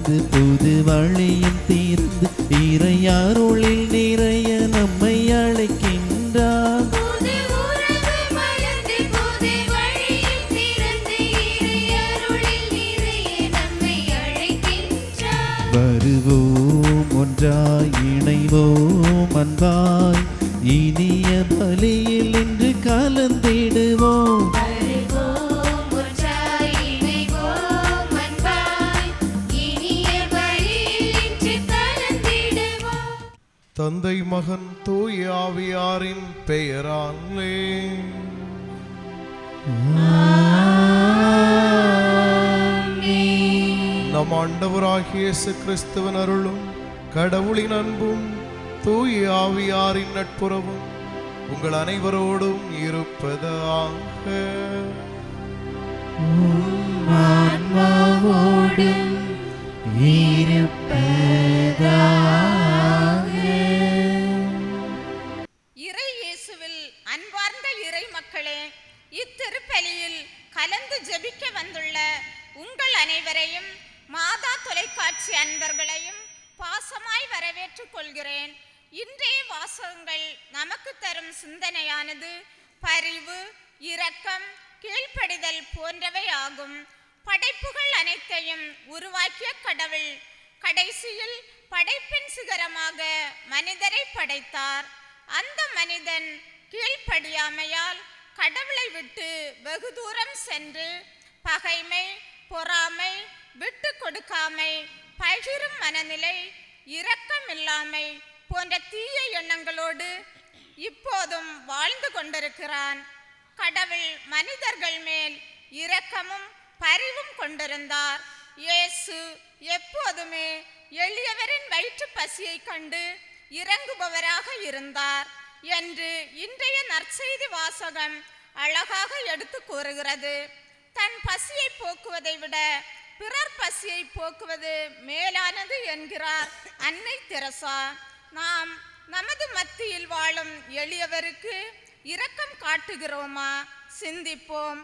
தந்து புது வழியும் தீர்ந்து இறையாருளில் நிறைய நம்மை அழைக்கின்றார். வருவோம் ஒன்றாய் இணைவோம் அன்பாய் இனிய பலியில் இன்று கலந்திடுவோம். தந்தை மகன் தூய ஆவியாரின் பெயராலே நம் ஆண்டவராகிய இயேசு கிறிஸ்துவின் அருளும் கடவுளின் அன்பும் தூய ஆவியாரின் நட்புறவும் உங்கள் அனைவரோடும் இருப்பதாக. இறை இயேசுவில் அன்பார்ந்த இறை மக்களே, இத்திருப்பலியில் கலந்து ஜெபிக்க வந்துள்ள உங்கள் அனைவரையும் மாதா தொலைக்காட்சி அன்பர்களையும் பாசமாய் வரவேற்றுக் கொள்கிறேன். இன்றைய வாசகங்கள் நமக்கு தரும் சிந்தனையானது பரிவு, இரக்கம், கீழ்ப்படிதல் போன்றவை ஆகும். படைப்புகள் அனைத்தையும் உருவாக்கிய கடவுள் கடைசியில் படைப்பின் சிகரமாக மனிதரை படைத்தார். அந்த மனிதன் கீழ்ப்படியாமையால் கடவுளை விட்டு வெகு தூரம் சென்று பகைமை, பொறாமை, விட்டு கொடுக்காமை, பகிரும் மனநிலை, இரக்கமில்லாமை போன்ற தீய எண்ணங்களோடு இப்போதும் வாழ்ந்து கொண்டிருக்கிறான். கடவுள் மனிதர்கள் மேல் இரக்கமும் பரிவும் கொண்டிருந்தார். இயேசு எப்போதுமே எளியவரின் வயிற்று பசியை கண்டு இறங்குபவராக இருந்தார் என்று இன்றைய நற்செய்தி வாசகம் அழகாக எடுத்து கூறுகிறது. தன் பசியை போக்குவதை விட பிறர் பசியை போக்குவது மேலானது என்கிறார் அன்னை தெரசா. நாம் நமது மத்தியில் வாழும் எளியவருக்கு இரக்கம் காட்டுகிறோமா? சிந்திப்போம்.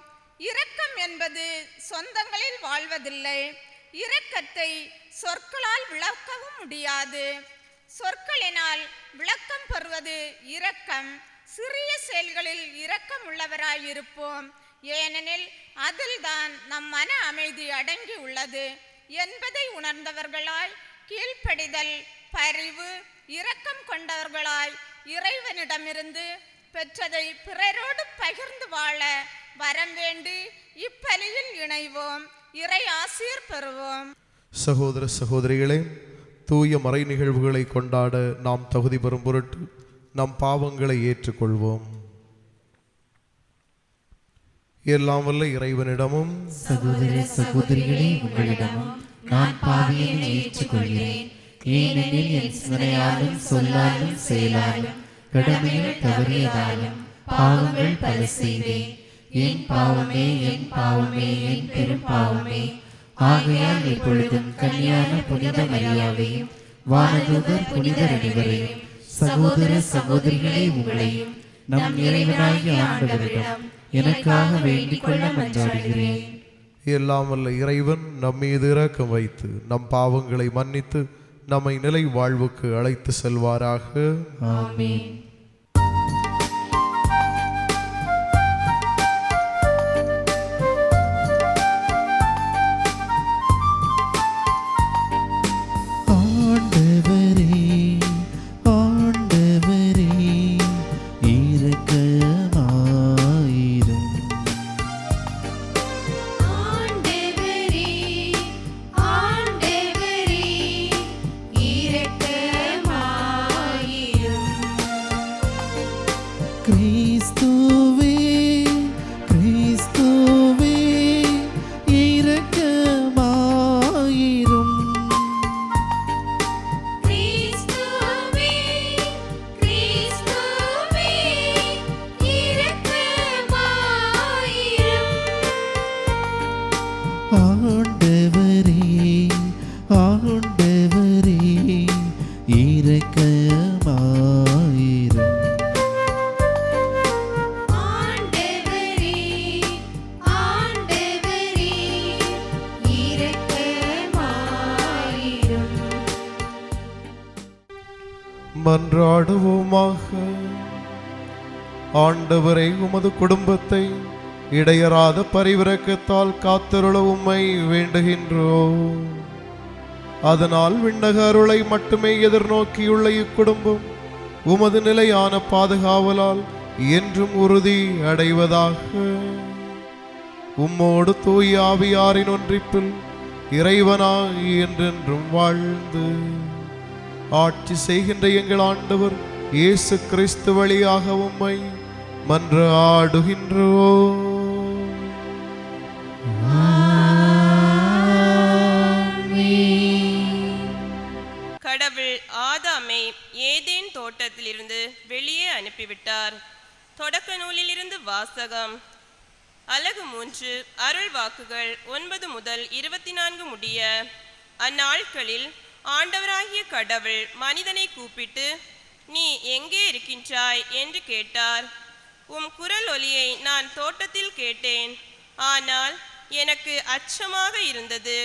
இரக்கம் என்பது சொந்தங்களில் வாழ்வதில்லை. இரக்கத்தை சொற்களால் விளக்கவும் முடியாது. சொற்களினால் விளக்கம் பெறுவது இரக்கம். சிறிய செயல்களில் இரக்கம் உள்ளவராயிருப்போம். ஏனெனில் அதில்தான் நம் மன அமைதி அடங்கி உள்ளது என்பதை உணர்ந்தவர்களாய், கீழ்ப்படிதல், பரிவு, இரக்கம் கொண்டவர்களாய் இறைவனிடமிருந்து பெற்றதை பிறரோடு பகிர்ந்து வாழ வரம் வேண்டி இப்பலியில் இணைவோம். இறை ஆசீர் பெறுவோம். சகோதர சகோதரிகளே, தூய மறை நிகழ்வுகளை கொண்டாட நாம் தகுதி பெறும் பொருட்டு நம் பாவங்களை ஏற்றுக்கொள்வோம். எல்லாம் வல்ல இறைவனிடமும் சகோதர சகோதரிகளே, உங்களிடமும் நான் பாவியை ஏற்றுக்கொள்கிறேன். ஏனெனில் என் சிந்தனையாலும் சொல்லாலும் செயலாலும் கடமையில் தவறியதாலும் பாவங்கள் பல செய்தேன். என் பாவமே, என் பாவமே, என் பெரும் பாவமே. ஆகையால் இப்பொழுதும் கன்னியான புனித மரியாவையும் வானதூதர் புனிதர் அனைவரையும் சகோதர சகோதரிகளே உங்களையும் நம் இறைவனாகிய ஆண்டவரிடம் எனக்காக வேண்டிக் கொள்ள மன்றாடுகிறேன். எல்லாம் வல்ல இறைவன் நம் மீது இரக்கம் வைத்து நம் பாவங்களை மன்னித்து நம்மை நிலை வாழ்வுக்கு அழைத்து செல்வாராக. ஆமென். மன்றாடுவோமாக. ஆண்டவரை, உமது குடும்பத்தை இடையறாத பரிவிரக்கத்தால் காத்தருள உம்மை வேண்டுகின்றோம். அதனால் விண்ணக அருளை மட்டுமே எதிர்நோக்கியுள்ள இக்குடும்பம் உமது நிலையான பாதுகாவலால் என்றும் உறுதி அடைவதாக. உம்மோடு தூய ஆவியாரின் ஒன்றிப்பில் இறைவனாய் என்றென்றும் வாழ்ந்து ஆட்சி செய்கின்ற எங்கள் ஆண்டவர் இயேசு கிறிஸ்து வழியாக உம்மை மன்றாடுகின்றோம். கடவுள் ஆதாமை ஏதேன் தோட்டத்திலிருந்து வெளியே அனுப்பிவிட்டார். தொடக்க நூலிலிருந்து வாசகம். அலகு 3 அருள் வாக்குகள் 9 முதல் 24 முடிய. அந்நாட்களில் ஆண்டவராகிய கடவுள் மனிதனை கூப்பிட்டு, நீ எங்கே இருக்கின்றாய் என்று கேட்டார். உம் குரல் ஒலியை நான் தோட்டத்தில் கேட்டேன், ஆனால் எனக்கு அச்சமாக இருந்தது,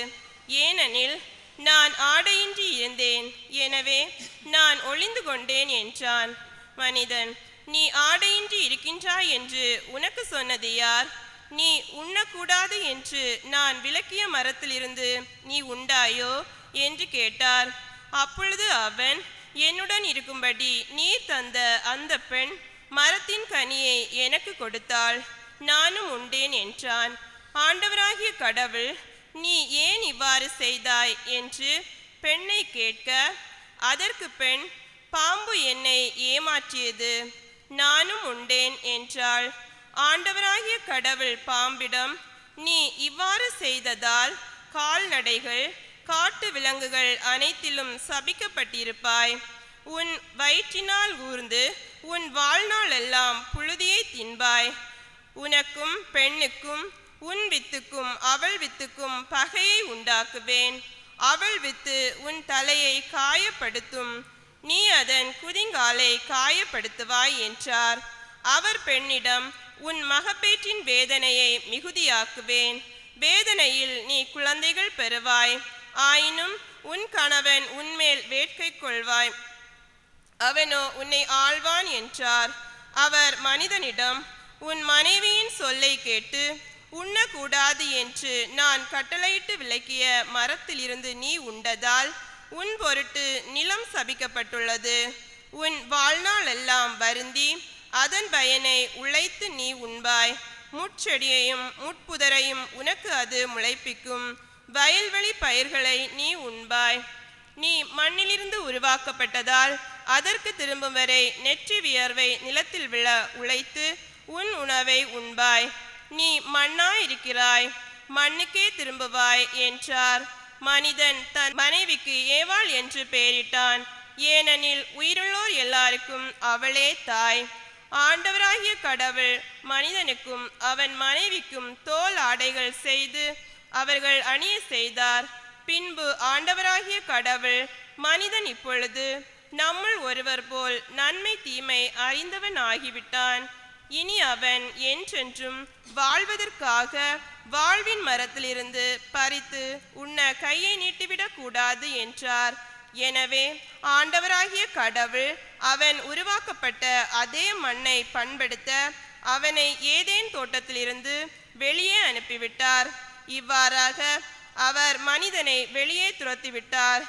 ஏனெனில் நான் ஆடையின்றி இருந்தேன், எனவே நான் ஒளிந்து கொண்டேன் என்றான். மனிதன், நீ ஆடையின்றி இருக்கின்றாய் என்று உனக்கு சொன்னது யார்? நீ உண்ணக்கூடாது என்று நான் விலக்கிய மரத்திலிருந்து நீ உண்டாயோ என்று கேட்டார். அப்பொழுது அவன், என்னுடன் இருக்கும்படி நீர் தந்த அந்த பெண் மரத்தின் கனியை எனக்கு கொடுத்தாள், நானும் உண்டேன் என்றான். ஆண்டவராகிய கடவுள், நீ ஏன் இவ்வாறு செய்தாய் என்று பெண்ணை கேட்க, அதற்கு பெண், பாம்பு என்னை ஏமாற்றியது, நானும் உண்டேன் என்றாள். ஆண்டவராகிய கடவுள் பாம்பிடம், நீ இவ்வாறு செய்ததால் கால்நடைகள், காட்டு விலங்குகள் அனைத்திலும் சபிக்கப்பட்டிருப்பாய். உன் வயிற்றினால் ஊர்ந்து உன் வாழ்நாள் எல்லாம் புழுதியை தின்பாய். உனக்கும் பெண்ணுக்கும் உன் வித்துக்கும் அவள் வித்துக்கும் பகையை உண்டாக்குவேன். அவள் வித்து உன் தலையை காயப்படுத்தும், நீ அதன் குதிங்காலை காயப்படுத்துவாய் என்றார். அவர் பெண்ணிடம், உன் மகப்பேற்றின் வேதனையை மிகுதியாக்குவேன், வேதனையில் நீ குழந்தைகள் பெறுவாய். ஆயினும் உன் கணவன் உன்மேல் வேட்கை கொள்வாய், அவனோ உன்னை ஆள்வான் என்றார். அவர் மனிதனிடம், உன் மனைவியின் சொல்லை கேட்டு உண்ணக்கூடாது என்று நான் கட்டளையிட்டு விலக்கிய மரத்திலிருந்து நீ உண்டதால் உன் பொருட்டு நிலம் சபிக்கப்பட்டுள்ளது. உன் வாழ்நாள் எல்லாம் வருந்தி அதன் பயனை உழைத்து நீ உண்பாய். முட்செடியையும் முட்புதரையும் உனக்கு அது முளைப்பிக்கும், வயல்வெளி பயிர்களை நீ உண்பாய். நீ மண்ணிலிருந்து உருவாக்கப்பட்டதால் அதற்கு திரும்பும் வரை நெற்றி வியர்வை நிலத்தில் விழ உழைத்து உன் உணவை உண்பாய். நீ மண்ணாயிருக்கிறாய், மண்ணுக்கே திரும்புவாய் என்றார். மனிதன் தன் மனைவிக்கு ஏவாள் என்று பெயரிட்டான், ஏனெனில் உயிருள்ளோர் எல்லாருக்கும் அவளே தாய். ஆண்டவராகிய கடவுள் மனிதனுக்கும் அவன் மனைவிக்கும் தோல் ஆடைகள் செய்து அவர்கள் அணிய செய்தார். பின்பு ஆண்டவராகிய கடவுள், மனிதன் இப்பொழுது நம்முள் ஒருவர் போல் நன்மை தீமை அறிந்தவன் ஆகிவிட்டான், இனி அவன் என்றென்றும் வாழ்வதற்காக வாழ்வின் மரத்திலிருந்து பறித்து உண்ண கையை நீட்டிவிடக் கூடாது என்றார். எனவே ஆண்டவராகிய கடவுள் அவன் உருவாக்கப்பட்ட அதே மண்ணை பண்படுத்த அவனை ஏதேன் தோட்டத்திலிருந்து வெளியே அனுப்பிவிட்டார். இவ்வாறாக அவர் மனிதனை வெளியே துரத்திவிட்டார்.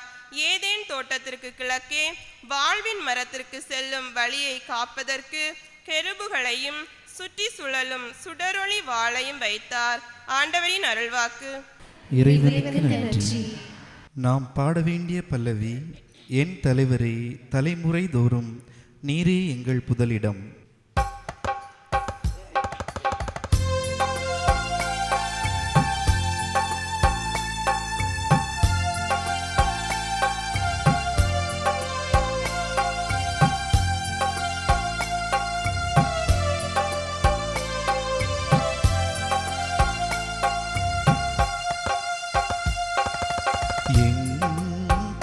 ஏதேன் தோட்டத்திற்கு கிழக்கே வாழ்வின் மரத்திற்கு செல்லும் வழியை காப்பதற்கு கெருபுகளையும் சுற்றி சுழலும் சுடரொளி வாளையும் வைத்தார். ஆண்டவரின் அருள்வாக்கு. இறைவனுக்கு நன்றி. நாம் பாட வேண்டிய பல்லவி, என் தலைவரே, தலைமுறை தோறும் நீரே எங்கள் புதலிடம்.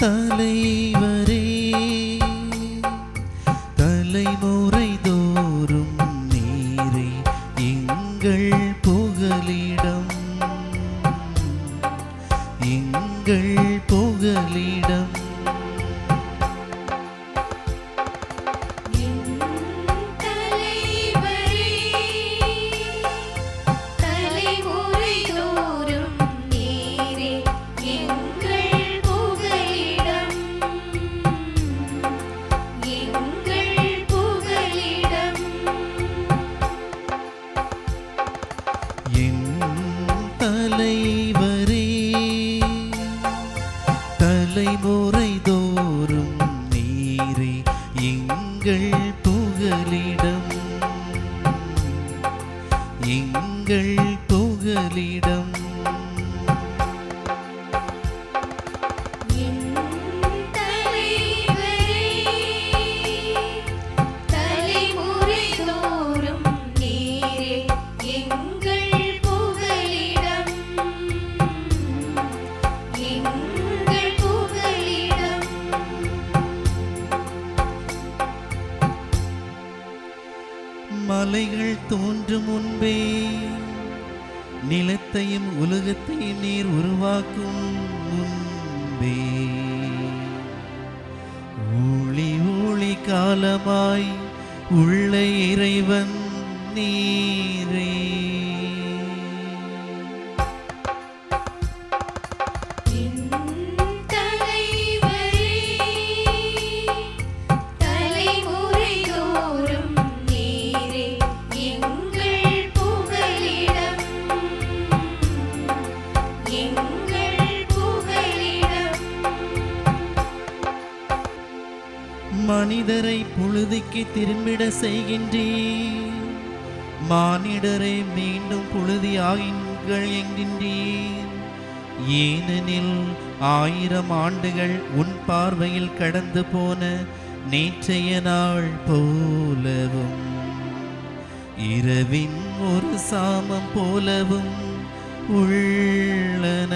தலைவரே, தலைமுறை தோறும் நீரே எங்கள் புகலிடம், எங்கள் புகலிடம். தலைமுறை தோறும் நீரே எங்கள் புகலிடம், எங்கள் புகலிடம். மலைகள் தோன்றும் முன்பே நிலத்தையும் உலகத்தையும் நீர் உருவாக்கும் முன்பே ஊழி ஊழி காலமாய் உள்ள இறைவன் நீரே. மனிதரை புழுதிக்கு திரும்பிட செய்கின்றீர், மானிடரை மீண்டும் புழுதியாகின்கள் என்கின்றீர். ஏனெனில் 1000 ஆண்டுகள் உன் பார்வையில் கடந்து போன நேற்றைய நாள் போலவும் இரவின் ஒரு சாமம் போலவும் உள்ளன.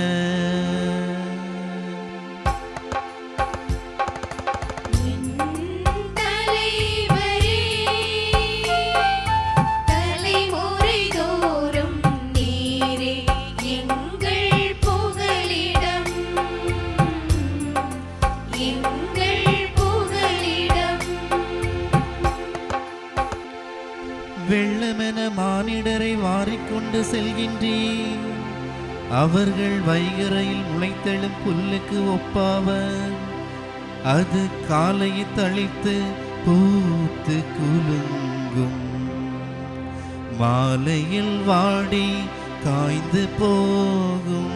வெள்ளமென மானிடரை வாரிக்கொண்டு செல்கின்றீர், அவர்கள் வைகரையில் முளைத்தெழும் புல்லுக்கு ஒப்பாவர். அது காலையை தளித்து பூத்து குலுங்கும், மாலையில் வாடி காய்ந்து போகும்.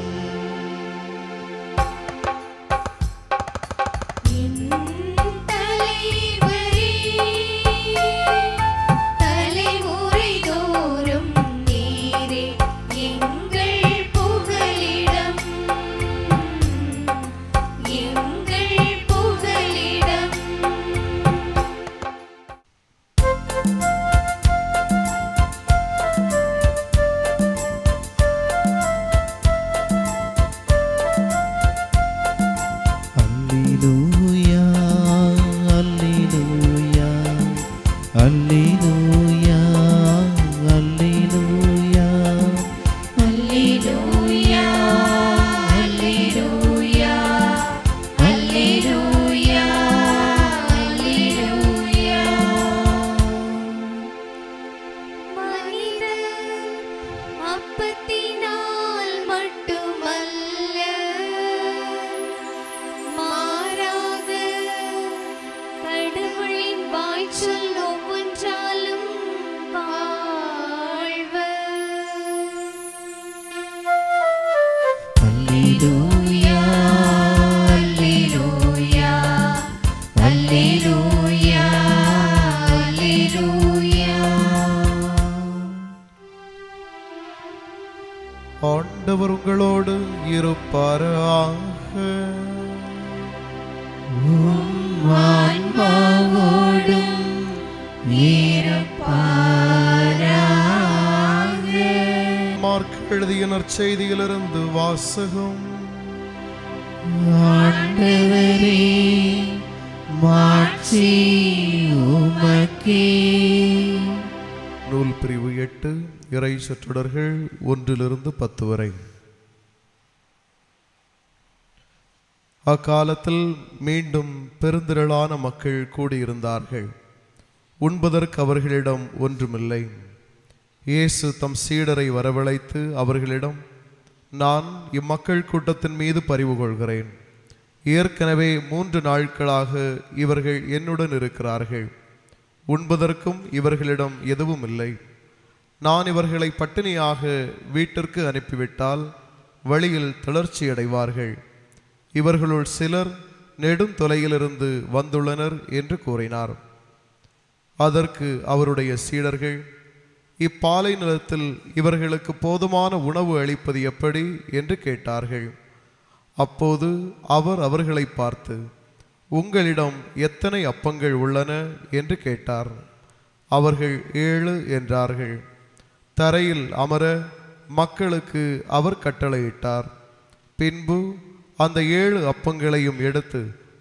ஆண்டவர் உங்களோடு இருப்பாராக. மார்க் எழுதிய நற்செய்தியிலிருந்து வாசகம். ஆண்டவரே மாட்சி உமக்கே. நூல் பிரிவு 8 இறை சொற்றொடர்கள் 1-10 வரை. அக்காலத்தில் மீண்டும் பெருந்திரளான மக்கள் கூடியிருந்தார்கள். உண்பதற்கு அவர்களிடம் ஒன்றுமில்லை. இயேசு தம் சீடரை வரவழைத்து அவர்களிடம், நான் இம்மக்கள் கூட்டத்தின் மீது பரிவு கொள்கிறேன். ஏற்கனவே 3 நாட்களாக இவர்கள் என்னுடன் இருக்கிறார்கள். உண்பதற்கும் இவர்களிடம் எதுவும் இல்லை. நான் இவர்களை பட்டினியாக வீட்டிற்கு அனுப்பிவிட்டால் வழியில் தளர்ச்சி அடைவார்கள். இவர்களுள் சிலர் நெடுந்தொலையிலிருந்து வந்துள்ளனர் என்று கூறினார். அதற்கு அவருடைய சீடர்கள், இப்பாலை நிலத்தில் இவர்களுக்கு போதுமான உணவு அளிப்பது எப்படி என்று கேட்டார்கள். அப்போது அவர் அவர்களை பார்த்து, உங்களிடம் எத்தனை அப்பங்கள் உள்ளன என்று கேட்டார். அவர்கள் 7 என்றார்கள். தரையில் அமர மக்களுக்கு அவர் கட்டளையிட்டார். பின்பு அந்த 7 அப்பங்களையும் எடுத்து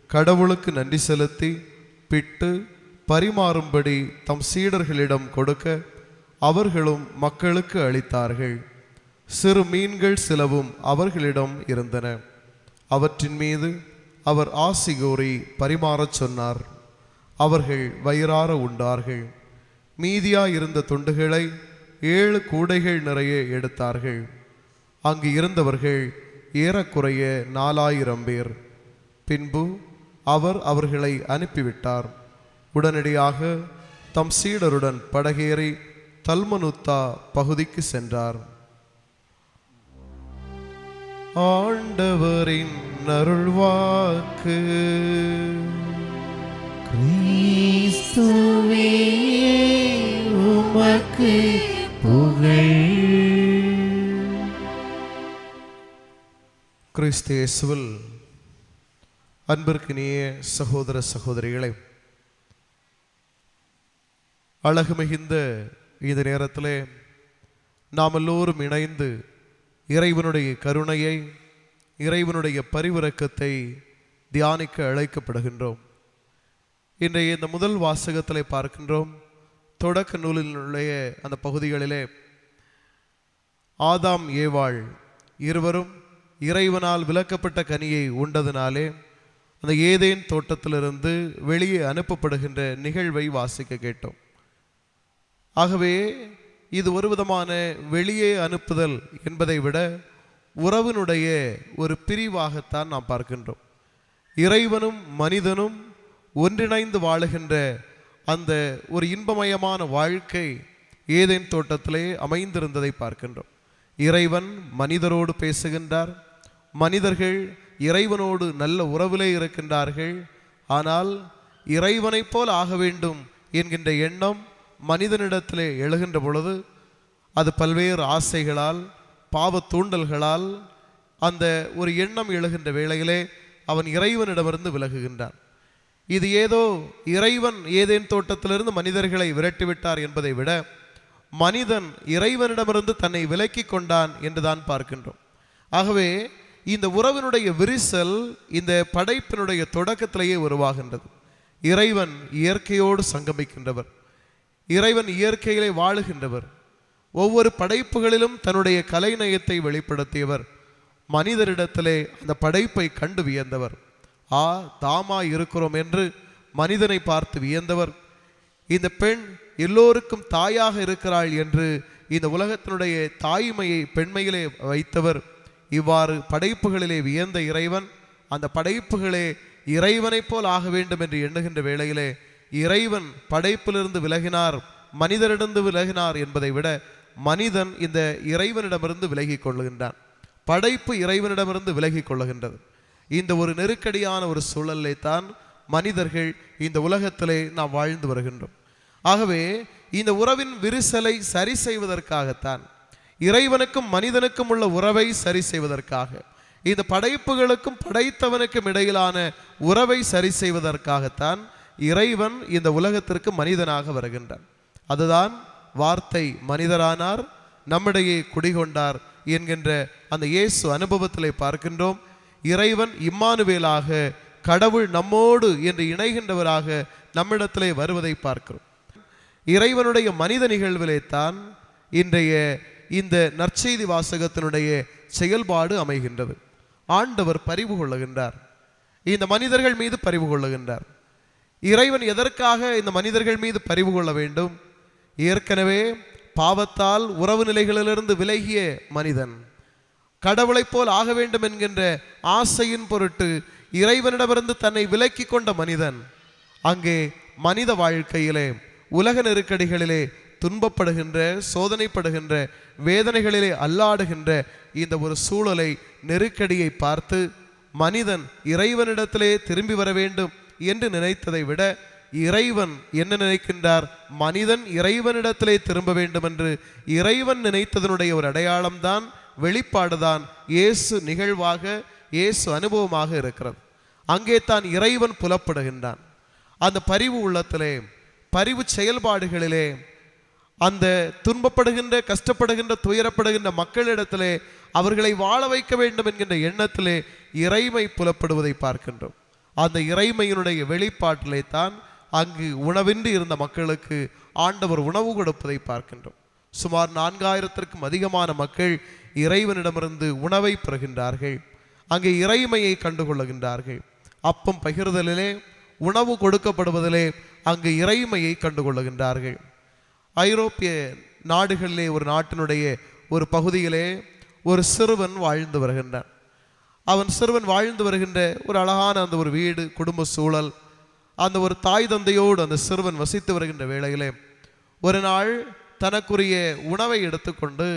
கடவுளுக்கு நன்றி செலுத்தி பிட்டு பரிமாறும்படி தம் சீடர்களிடம் கொடுக்க அவர்களும் மக்களுக்கு அளித்தார்கள். சிறு மீன்கள் சிலவும் அவர்களிடம் இருந்தன. அவற்றின் மீது அவர் ஆசி கூறி பரிமாறச் சொன்னார். அவர்கள் வயிறார உண்டார்கள். மீதியாயிருந்த துண்டுகளை 7 கூடைகள் நிறைய எடுத்தார்கள். அங்கு இருந்தவர்கள் ஏறக்குறைய 4000 பேர். பின்பு அவர் அவர்களை அனுப்பிவிட்டார். உடனடியாக தம் சீடருடன் படகேறி தல்மனுத்தா பகுதிக்கு சென்றார். ஆண்டவரின் அருள்வாக்கு. கிறிஸ்துவே உமக்கு புகழ். கிறிஸ்து இயேசுவில் அன்பிற்கினிய சகோதர சகோதரிகளை, அழகு மிகுந்த இந்த நேரத்திலே நாம் எல்லோரும் இணைந்து இறைவனுடைய கருணையை, இறைவனுடைய பரிவிரக்கத்தை தியானிக்க அழைக்கப்படுகின்றோம். இன்றைய இந்த முதல் வாசகத்திலே பார்க்கின்றோம். தொடக்க நூலினுடைய அந்த பகுதிகளிலே ஆதாம் ஏவாள் இருவரும் இறைவனால் விலக்கப்பட்ட கனியை உண்டதினாலே அந்த ஏதேன் தோட்டத்திலிருந்து வெளியே அனுப்பப்படுகின்ற நிகழ்வை வாசிக்க கேட்டோம். ஆகவே இது ஒரு விதமான வெளியே அனுப்புதல் என்பதை விட உறவினுடைய ஒரு பிரிவாகத்தான் நாம் பார்க்கின்றோம். இறைவனும் மனிதனும் ஒன்றிணைந்து வாழுகின்ற அந்த ஒரு இன்பமயமான வாழ்க்கை ஏதேன் தோட்டத்திலே அமைந்திருந்ததை பார்க்கின்றோம். இறைவன் மனிதரோடு பேசுகின்றார். மனிதர்கள் இறைவனோடு நல்ல உறவிலே இருக்கின்றார்கள். ஆனால் இறைவனைப் போல் ஆக வேண்டும் என்கின்ற எண்ணம் மனிதனிடத்திலே எழுகின்ற பொழுது அது பல்வேறு ஆசைகளால், பாவ தூண்டல்களால் அந்த ஒரு எண்ணம் எழுகின்ற வேளையிலே அவன் இறைவனிடமிருந்து விலகுகின்றான். இது ஏதோ இறைவன் ஏதேன் தோட்டத்திலிருந்து மனிதர்களை விரட்டிவிட்டார் என்பதை விட மனிதன் இறைவனிடமிருந்து தன்னை விலக்கி கொண்டான் என்றுதான் பார்க்கின்றோம். ஆகவே இந்த உறவினுடைய விரிசல் இந்த படைப்பினுடைய தொடக்கத்திலேயே உருவாகின்றது. இறைவன் இயற்கையோடு சங்கமிக்கின்றவர், இறைவன் இயற்கையிலே வாழுகின்றவர், ஒவ்வொரு படைப்புகளிலும் தன்னுடைய கலைநயத்தை வெளிப்படுத்தியவர், மனிதரிடத்திலே அந்த படைப்பை கண்டு வியந்தவர். தாமா இருக்கிறோம் என்று மனிதனை பார்த்து வியந்தவர். இந்த பெண் எல்லோருக்கும் தாயாக இருக்கிறாள் என்று இந்த உலகத்தினுடைய தாய்மையை பெண்மையிலே வைத்தவர். இவ்வாறு படைப்புகளிலே வியந்த இறைவன் அந்த படைப்புகளே இறைவனைப் போல் ஆக வேண்டும் என்று எண்ணுகின்ற வேளையிலே இறைவன் படைப்பிலிருந்து விலகினார், மனிதரிடந்து விலகினார் என்பதை விட மனிதன் இந்த இறைவனிடமிருந்து விலகி கொள்ளுகின்றான். படைப்பு இறைவனிடமிருந்து விலகி கொள்ளுகின்றது. இந்த ஒரு நெருக்கடியான ஒரு சூழலை தான் மனிதர்கள் இந்த உலகத்திலே நாம் வாழ்ந்து வருகின்றோம். ஆகவே இந்த உறவின் விரிசலை சரி செய்வதற்காகத்தான், இறைவனுக்கும் மனிதனுக்கும் உள்ள உறவை சரி செய்வதற்காக, இந்த படைப்புகளுக்கும் படைத்தவனுக்கும் இடையிலான உறவை சரி செய்வதற்காகத்தான் இறைவன் இந்த உலகத்திற்கு மனிதனாக வருகின்றான். அதுதான் வார்த்தை மனிதரானார், நம்மிடையே குடிகொண்டார் என்கின்ற அந்த இயேசு அனுபவத்திலே பார்க்கின்றோம். இறைவன் இம்மானுவேலாக, கடவுள் நம்மோடு என்று இணைகின்றவராக நம்மிடத்திலே வருவதை பார்க்கிறோம். இறைவனுடைய மனித நிகழ்விலே தான் இன்றைய இந்த நற்செய்தி வாசகத்தினுடைய செயல்பாடு அமைகின்றது. ஆண்டவர் பரிவு கொள்ளுகின்றார், இந்த மனிதர்கள் மீது பரிவு கொள்ளுகின்றார். இறைவன் எதற்காக இந்த மனிதர்கள் மீது பரிவு கொள்ள வேண்டும்? ஏற்கனவே பாவத்தால் உறவு நிலைகளிலிருந்து விலகிய மனிதன், கடவுளைப் போல் ஆக வேண்டும் என்கின்ற ஆசையின் பொருட்டு இறைவனிடமிருந்து தன்னை விலக்கி கொண்ட மனிதன் அங்கே மனித வாழ்க்கையிலே உலக நெருக்கடிகளிலே துன்பப்படுகின்ற, சோதனைப்படுகின்ற, வேதனைகளிலே அல்லாடுகின்ற இந்த ஒரு சூழலை, நெருக்கடியை பார்த்து மனிதன் இறைவனிடத்திலே திரும்பி வர வேண்டும் என்று நினைத்ததை விட இறைவன் என்ன நினைக்கின்றார்? மனிதன் இறைவனிடத்திலே திரும்ப வேண்டும் என்று இறைவன் நினைத்ததனுடைய ஒரு அடையாளம்தான், வெளிப்பாடுதான் இயேசு நிகழ்வாக, இயேசு அனுபவமாக இருக்கிறது. அங்கே தான் இறைவன் புலப்படுகின்றான். அந்த பரிவு உள்ளத்திலே, பரிவு செயல்பாடுகளிலே, அந்த துன்பப்படுகின்ற, கஷ்டப்படுகின்ற, துயரப்படுகின்ற மக்களிடத்திலே அவர்களை வாழ வைக்க வேண்டும் என்கின்ற எண்ணத்திலே இறைமை புலப்படுவதை பார்க்கின்றோம். அந்த இறைமையினுடைய வெளிப்பாட்டிலே தான் அங்கு உணவின்றி இருந்த மக்களுக்கு ஆண்டவர் உணவு கொடுப்பதை பார்க்கின்றோம். சுமார் 4000க்கும் அதிகமான மக்கள் இறைவனிடமிருந்து உணவை பெறுகின்றார்கள். அங்கே இறைமையை கண்டுகொள்ளுகின்றார்கள். அப்பம் பகிர்தலிலே, உணவு கொடுக்கப்படுவதிலே அங்கு இறைமையை கண்டுகொள்ளுகின்றார்கள். ஐரோப்பிய நாடுகளிலே ஒரு நாட்டினுடைய ஒரு பகுதியிலே ஒரு சிறுவன் வாழ்ந்து வருகின்றான். அவன் சிறுவன் வாழ்ந்து வருகின்ற ஒரு அழகான அந்த ஒரு வீடு, குடும்ப சூழல், அந்த ஒரு தாய் தந்தையோடு அந்த சிறுவன் வசித்து வருகின்ற வேளையிலே ஒரு நாள் தனக்குரிய உணவை எடுத்துக்கொண்டு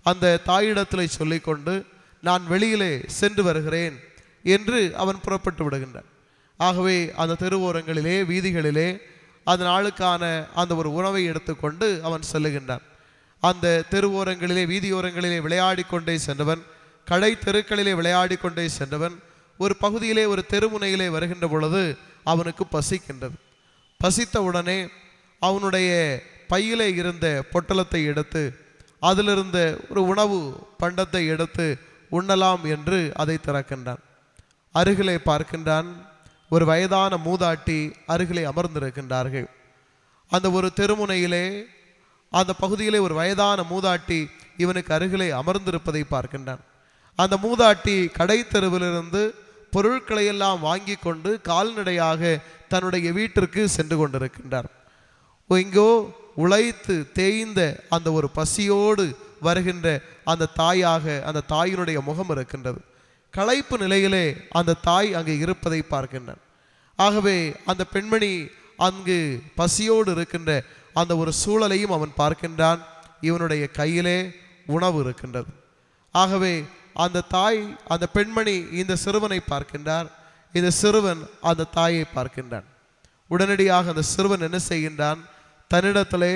அந்த தாயிடத்தில் சொல்லிக்கொண்டு நான் வெளியிலே சென்று வருகிறேன் என்று அவன் புறப்பட்டு விடுகின்றான். ஆகவே அந்த தெருவோரங்களிலே, வீதிகளிலே அந்த நாளுக்கான அந்த ஒரு உணவை எடுத்துக்கொண்டு அவன் செல்லுகின்றான். அந்த தெருவோரங்களிலே, வீதியோரங்களிலே விளையாடி கொண்டே சென்றவன், கடை தெருக்களிலே விளையாடி கொண்டே சென்றவன் ஒரு பகுதியிலே, ஒரு தெருமுனையிலே வருகின்ற பொழுது அவனுக்கு பசிக்கின்றது. பசித்த உடனே அவனுடைய பையிலே இருந்த பொட்டலத்தை எடுத்து அதிலிருந்த ஒரு உணவு பண்டத்தை எடுத்து உண்ணலாம் என்று அதை திறக்கின்றான். அருகிலே பார்க்கின்றான், ஒரு வயதான மூதாட்டி அருகிலே அமர்ந்திருக்கின்றார்கள். அந்த ஒரு தெருமுனையிலே, அந்த பகுதியிலே ஒரு வயதான மூதாட்டி இவனுக்கு அருகிலே அமர்ந்திருப்பதை பார்க்கின்றான். அந்த மூதாட்டி கடை தெருவிலிருந்து பொருட்களை எல்லாம் வாங்கி கொண்டு கால்நடையாக தன்னுடைய வீட்டிற்கு சென்று கொண்டிருக்கின்றார். எங்கோ உழைத்து தேய்ந்த அந்த ஒரு பசியோடு வருகின்ற அந்த தாயாக, அந்த தாயினுடைய முகம் இருக்கின்றது. களைப்பு நிலையிலே அந்த தாய் அங்கே இருப்பதை பார்க்கின்றான். ஆகவே அந்த பெண்மணி அங்கு பசியோடு இருக்கின்ற அந்த ஒரு சூழலையும் அவன் பார்க்கின்றான். இவனுடைய கையிலே உணவு இருக்கின்றது. ஆகவே அந்த தாய், அந்த பெண்மணி இந்த சிறுவனை பார்க்கின்றார். இந்த சிறுவன் அந்த தாயை பார்க்கின்றான். உடனடியாக அந்த சிறுவன் என்ன செய்கின்றான்? தன்னிடத்திலே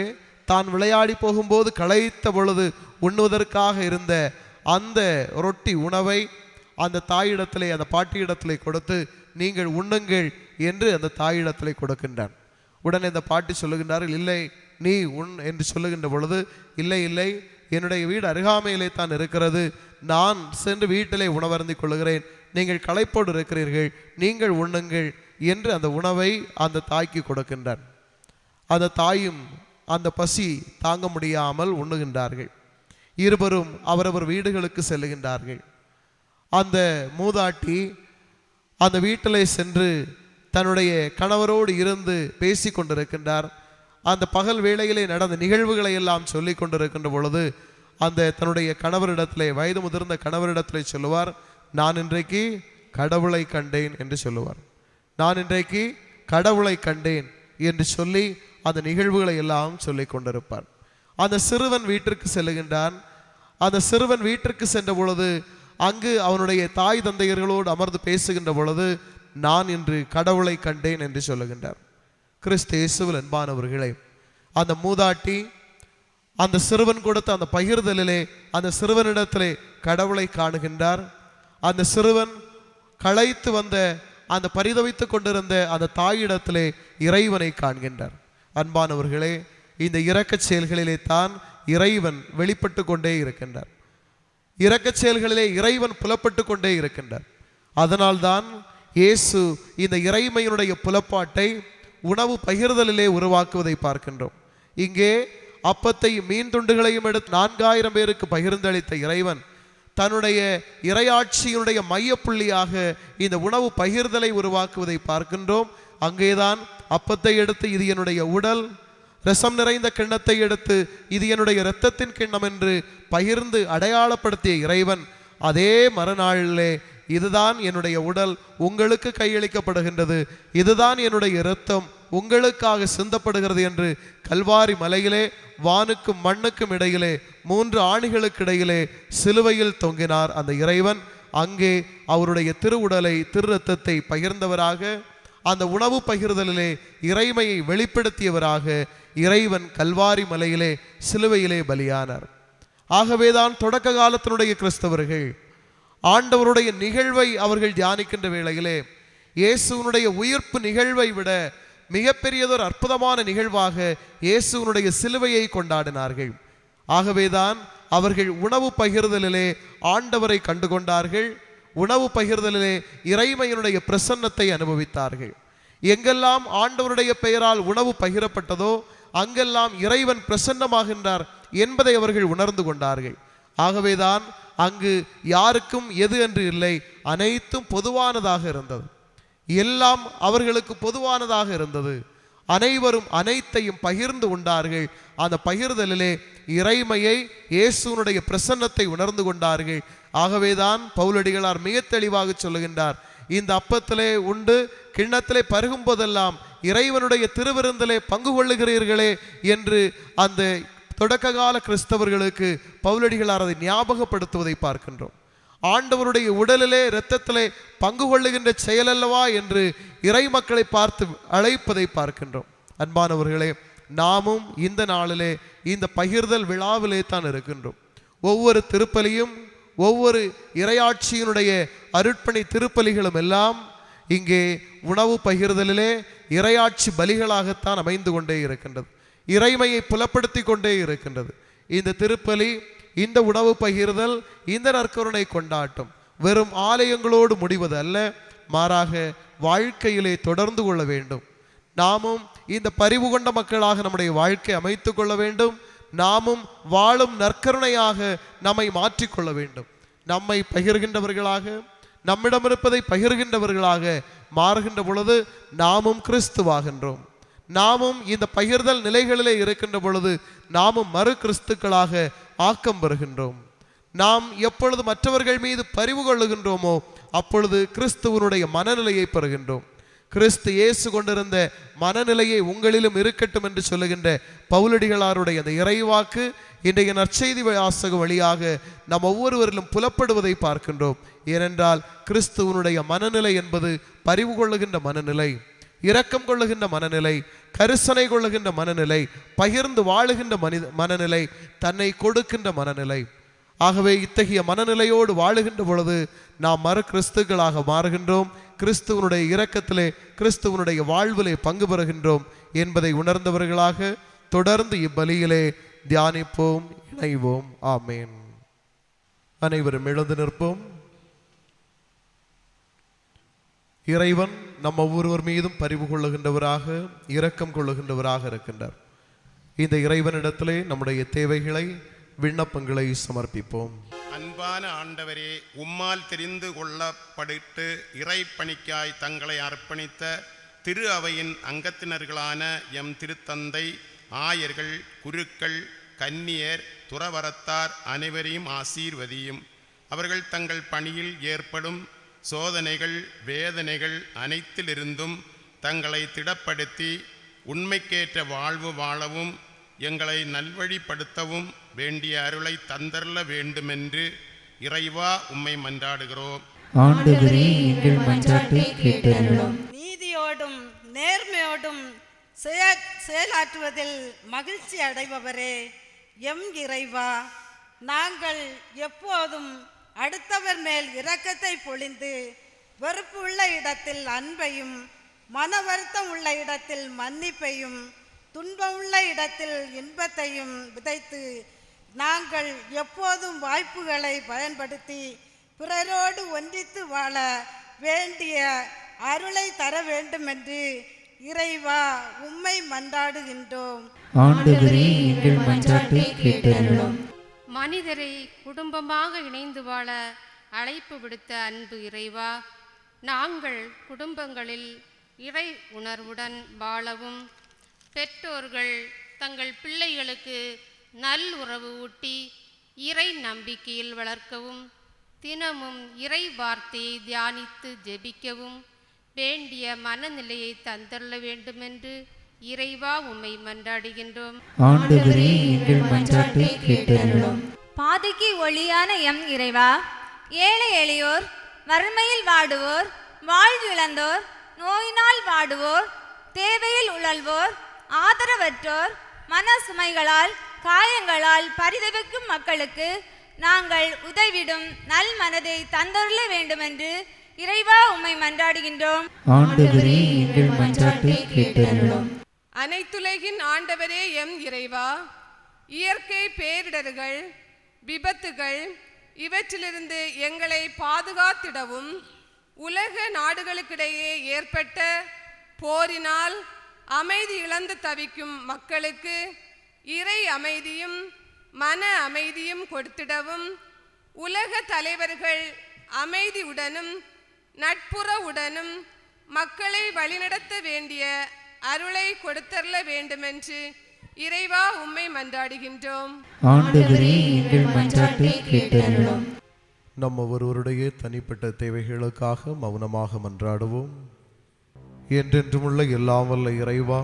தான் விளையாடி போகும்போது களைத்த பொழுது உண்ணுவதற்காக இருந்த அந்த ரொட்டி உணவை அந்த தாயிடத்திலே, அந்த பாட்டியிடத்திலே கொடுத்து நீங்கள் உண்ணுங்கள் என்று அந்த தாயிடத்திலே கொடுக்கின்றான். உடனே அந்த பாட்டி சொல்லுகின்றார்கள், இல்லை நீ உண் என்று சொல்லுகின்ற பொழுது, இல்லை இல்லை என்னுடைய வீடு அருகாமையிலே தான் இருக்கிறது, நான் சென்று வீட்டிலே உணவருந்திக் கொள்ளுகிறேன், நீங்கள் களைப்போடு இருக்கிறீர்கள், நீங்கள் உண்ணுங்கள் என்று அந்த உணவை அந்த தாய்க்கு கொடுக்கின்றான். அந்த தாயும் அந்த பசி தாங்க முடியாமல் உண்ணுகின்றார்கள். இருவரும் அவரவர் வீடுகளுக்கு செல்லுகின்றார்கள். அந்த மூதாட்டி அந்த வீட்டிலே சென்று தன்னுடைய கணவரோடு இருந்து பேசி கொண்டிருக்கின்றார். அந்த பகல் வேளையிலே நடந்த நிகழ்வுகளை எல்லாம் சொல்லி கொண்டிருக்கின்ற பொழுது அந்த தன்னுடைய கணவரிடத்திலே, வயது முதிர்ந்த கணவரிடத்திலே சொல்லுவார், நான் இன்றைக்கு கடவுளை கண்டேன் என்று சொல்லுவார். நான் இன்றைக்கு கடவுளை கண்டேன் என்று சொல்லி அந்த நிகழ்வுகளை எல்லாம் சொல்லி கொண்டிருப்பார். அந்த சிறுவன் வீட்டிற்கு செல்லுகின்றான். அந்த சிறுவன் வீட்டிற்கு சென்ற பொழுது அங்கு அவனுடைய தாய் தந்தையர்களோடு அமர்ந்து பேசுகின்ற பொழுது நான் இன்று கடவுளை கண்டேன் என்று சொல்லுகின்றார். கிறிஸ்து இயேசுவில் அன்பானவர்களே, அந்த மூதாட்டி அந்த சிறுவன் கொடுத்த அந்த பகிர்தலிலே அந்த சிறுவனிடத்திலே கடவுளை காணுகின்றார். அந்த சிறுவன் களைத்து வந்த அந்த பரிதவித்து கொண்டிருந்த அந்த தாயிடத்திலே இறைவனை காண்கின்றார். அன்பானவர்களே, இந்த இரக்கச் செயல்களிலே தான் இறைவன் வெளிப்பட்டு கொண்டே இருக்கின்றார். இரக்கச் செயல்களிலே இறைவன் புலப்பட்டு கொண்டே இருக்கின்றார். அதனால்தான் இயேசு இந்த இறைமையினுடைய புலப்பாட்டை உணவு பகிர்தலிலே உருவாக்குவதை பார்க்கின்றோம். இங்கே அப்பத்தையும் மீன் துண்டுகளையும் எடுத்து 4000 பேருக்கு பகிர்ந்தளித்த இறைவன் தன்னுடைய இறையாட்சியினுடைய மையப்புள்ளியாக இந்த உணவு பகிர்தலை உருவாக்குவதை பார்க்கின்றோம். அங்கேதான் அப்பத்தை எடுத்து இது என்னுடைய உடல், ரசம் நிறைந்த கிண்ணத்தை எடுத்து இது என்னுடைய இரத்தத்தின் கிண்ணம் என்று பகிர்ந்து அடையாளப்படுத்திய இறைவன் அதே மறுநாளிலே இதுதான் என்னுடைய உடல் உங்களுக்கு கையளிக்கப்படுகின்றது, இதுதான் என்னுடைய இரத்தம் உங்களுக்காக சிந்தப்படுகிறது என்று கல்வாரி மலையிலே வானுக்கும் மண்ணுக்கும் இடையிலே 3 ஆணிகளுக்கு இடையிலே சிலுவையில் தொங்கினார் அந்த இறைவன். அங்கே அவருடைய திருவுடலை திரு இரத்தத்தை பகிர்ந்தவராக, அந்த உணவு பகிர்தலிலே இறைமையை வெளிப்படுத்தியவராக இறைவன் கல்வாரி மலையிலே சிலுவையிலே பலியானார். ஆகவேதான் தொடக்க காலத்தினுடைய கிறிஸ்தவர்கள் ஆண்டவருடைய நிகழ்வை அவர்கள் தியானிக்கின்ற வேளையிலே இயேசுவனுடைய உயிர்ப்பு நிகழ்வை விட மிகப்பெரியதொரு அற்புதமான நிகழ்வாக இயேசுவனுடைய சிலுவையை கொண்டாடினார்கள். ஆகவேதான் அவர்கள் உணவு பகிர்தலிலே ஆண்டவரை கண்டுகொண்டார்கள். உணவு பகிர்தலிலே இறைமையினுடைய பிரசன்னத்தை அனுபவித்தார்கள். எங்கெல்லாம் ஆண்டவருடைய பெயரால் உணவு பகிரப்பட்டதோ அங்கெல்லாம் இறைவன் பிரசன்னமாகின்றார் என்பதை அவர்கள் உணர்ந்து கொண்டார்கள். ஆகவேதான் அங்கு யாருக்கும் எது என்று இல்லை, அனைத்தும் பொதுவானதாக இருந்தது. எல்லாம் அவர்களுக்கு பொதுவானதாக இருந்தது. அனைவரும் அனைத்தையும் பகிர்ந்து கொண்டார்கள். அந்த பகிர்தலிலே இறைமையை இயேசுனுடைய பிரசன்னத்தை உணர்ந்து கொண்டார்கள். ஆகவேதான் பவுலடிகளார் மிக தெளிவாக சொல்லுகின்றார், இந்த அப்பத்திலே உண்டு கிண்ணத்திலே பருகும் போதெல்லாம் இறைவனுடைய திருவிருந்திலே பங்கு கொள்ளுகிறீர்களே என்று அந்த தொடக்க கால கிறிஸ்தவர்களுக்கு பவுலடிகளார் அதை ஞாபகப்படுத்துவதை பார்க்கின்றோம். ஆண்டவருடைய உடலிலே இரத்தத்திலே பங்கு கொள்ளுகின்ற செயலல்லவா என்று இறை மக்களை பார்த்து அழைப்பதை பார்க்கின்றோம். அன்பானவர்களே, நாமும் இந்த நாளிலே இந்த பகிர்தல் விழாவிலே தான் இருக்கின்றோம். ஒவ்வொரு திருப்பலியும் ஒவ்வொரு இறையாட்சியினுடைய அருட்பணி திருப்பலிகளும் எல்லாம் இங்கே உணவு பகிர்தலிலே இறையாட்சி பலிகளாகத்தான் அமைந்து கொண்டே இருக்கின்றது. இறைமையை புலப்படுத்தி கொண்டே இருக்கின்றது. இந்த திருப்பலி, இந்த உணவு பகிர்தல், இந்த நற்கருணை கொண்டாட்டம் வெறும் ஆலயங்களோடு முடிவது அல்ல, மாறாக வாழ்க்கையிலே தொடர்ந்து கொள்ள வேண்டும். நாமும் இந்த பரிவு கொண்ட மக்களாக நம்முடைய வாழ்க்கை அமைத்து கொள்ள வேண்டும். நாமும் வாழும் நற்கருணையாக நம்மை மாற்றிக்கொள்ள வேண்டும். நம்மை பகிர்கின்றவர்களாக, நம்மிடம் இருப்பதை பகிர்கின்றவர்களாக மாறுகின்ற பொழுது நாமும் கிறிஸ்துவாகின்றோம். நாமும் இந்த பகிர்தல் நிலைகளிலே இருக்கின்ற பொழுது நாமும் மறு கிறிஸ்துக்களாக ஆக்கம் பெறுகின்றோம். நாம் எப்பொழுது மற்றவர்கள் மீது பரிவு கொள்ளுகின்றோமோ அப்பொழுது கிறிஸ்துவனுடைய மனநிலையை பெறுகின்றோம். கிறிஸ்து இயேசு கொண்டிருந்த மனநிலையை உங்களிலும் இருக்கட்டும் என்று சொல்லுகின்ற பவுலடிகளாருடைய அந்த இறைவாக்கு இன்றைய நற்செய்தி வாசக வழியாக நாம் ஒவ்வொருவரிலும் புலப்படுவதை பார்க்கின்றோம். ஏனென்றால் கிறிஸ்துவனுடைய மனநிலை என்பது பரிவு கொள்ளுகின்ற மனநிலை, இரக்கம் கொள்ளுகின்ற மனநிலை, கரிசனை கொள்ளுகின்ற மனநிலை, பகிர்ந்து வாழுகின்ற மனநிலை, தன்னை கொடுக்கின்ற மனநிலை. ஆகவே இத்தகைய மனநிலையோடு வாழுகின்ற பொழுது நாம் மறு கிறிஸ்துக்களாக மாறுகின்றோம். கிறிஸ்துவனுடைய இரக்கத்திலே, கிறிஸ்துவனுடைய வாழ்விலே பங்கு பெறுகின்றோம் என்பதை உணர்ந்தவர்களாக தொடர்ந்து இவ்வழியிலே தியானிப்போம், இணைவோம். ஆமேன். அனைவரும் எழுந்து நிற்போம். இறைவன் நம் ஒவ்வொருவர் மீதும் பரிவு கொள்ளுகின்றவராக, இரக்கம் கொள்ளுகின்றவராக இருக்கின்றார். இந்த இறைவனிடத்திலே நம்முடைய தேவைகளை, விண்ணப்பங்களை சமர்ப்பிப்போம். அன்பான ஆண்டவரே, உம்மால் தெரிந்து கொள்ளப்பட்டு இறை பணிக்காய் தங்களை அர்ப்பணித்த திரு அவையின் அங்கத்தினர்களான எம் திருத்தந்தை, ஆயர்கள், குருக்கள், கன்னியர், துறவரத்தார் அனைவரையும் ஆசீர்வதியும். அவர்கள் தங்கள் பணியில் ஏற்படும் சோதனைகள், வேதனைகள் அனைத்திலிருந்தும் தங்களை திடப்படுத்தி உண்மைக்கேற்ற வாழ்வு வாழவும் எங்களை நல்வழிப்படுத்தவும் வேண்டிய அருளை தந்தரல வேண்டுமென்று இறைவா உம்மை மன்றாடுகிறோம். ஆண்டவரே, எங்கள் மன்றாட்டை கேட்டருளும். நீதியோடும் நேர்மையோடும் செயலாற்றுவதில் மகிழ்ச்சி அடைபவரே, எம் இறைவா, நாங்கள் எப்போதும் அடுத்தவர் மேல் இரக்கத்தை பொழிந்து வெறுப்பு உள்ள இடத்தில் அன்பையும், மன வருத்தம் உள்ள இடத்தில் மன்னிப்பையும், துன்பம் உள்ள இடத்தில் இன்பத்தையும் விதைத்து நாங்கள் எப்போதும் வாய்ப்புகளை பயன்படுத்தி பிறரோடு ஒன்றித்து வாழ வேண்டிய அருளை தர வேண்டும் என்று இறைவா உம்மை மன்றாடுகின்றோம். ஆண்டவரே, எங்கள் மன்றாட்டை கேட்டருளும். மனிதரை குடும்பமாக இணைந்து வாழ அழைப்பு விடுத்த அன்பு இறைவா, நாங்கள் குடும்பங்களில் இறை உணர்வுடன் வாழவும், பெற்றோர்கள் தங்கள் பிள்ளைகளுக்கு நல் உறவு ஊட்டி இறை நம்பிக்கையில் வளர்க்கவும், தினமும் இறை வார்த்தையை தியானித்து ஜெபிக்கவும் வேண்டிய மனநிலையை தந்தருள வேண்டுமென்று இறைவா உம்மை மன்றாடுகின்றோம். ஆண்டவரே, எங்கள் மன்றாட்டை கேட்டருளும். பாதைக்கு ஒளியான எம் இறைவா, ஏழை எளியோர், வறுமையில் வாடுவோர், வாழ்விழந்தோர், நோயினால் வாடுவோர், தேவையில் உழல்வோர், ஆதரவற்றோர், மன சுமைகளால் காயங்களால் பரிதவிக்கும் மக்களுக்கு நாங்கள் உதவிடும் நல் மனதை தந்தருள வேண்டுமென்று இறைவா உம்மை மன்றாடுகின்றோம். ஆண்டவரே எங்கள் மன்றாட்டை கேட்டருளும். அனைத்துலகின் ஆண்டவரே எம் இறைவா, இயற்கை பேரிடர்கள், விபத்துகள் இவற்றிலிருந்து எங்களை பாதுகாத்திடவும் உலக நாடுகளுக்கிடையே ஏற்பட்ட போரினால் அமைதி இழந்து தவிக்கும் மக்களுக்கு இறை அமைதியும் மன அமைதியும் கொடுத்திடவும் உலக தலைவர்கள் அமைதியுடனும் நட்புறவுடனும் மக்களை வழிநடத்த வேண்டிய அருளை கொடுத்தருள வேண்டுமென்று இறைவா உம்மை மன்றாடுகின்றோம். ஆண்டவரே எங்கள் மன்றாட்டை கேட்டருளும். நம் ஒவ்வொருவருடைய தனிப்பட்ட தேவைகளுக்காக மௌனமாக மன்றாடுவோம். என்றென்றுமுள்ள எல்லாம் வல்ல இறைவா,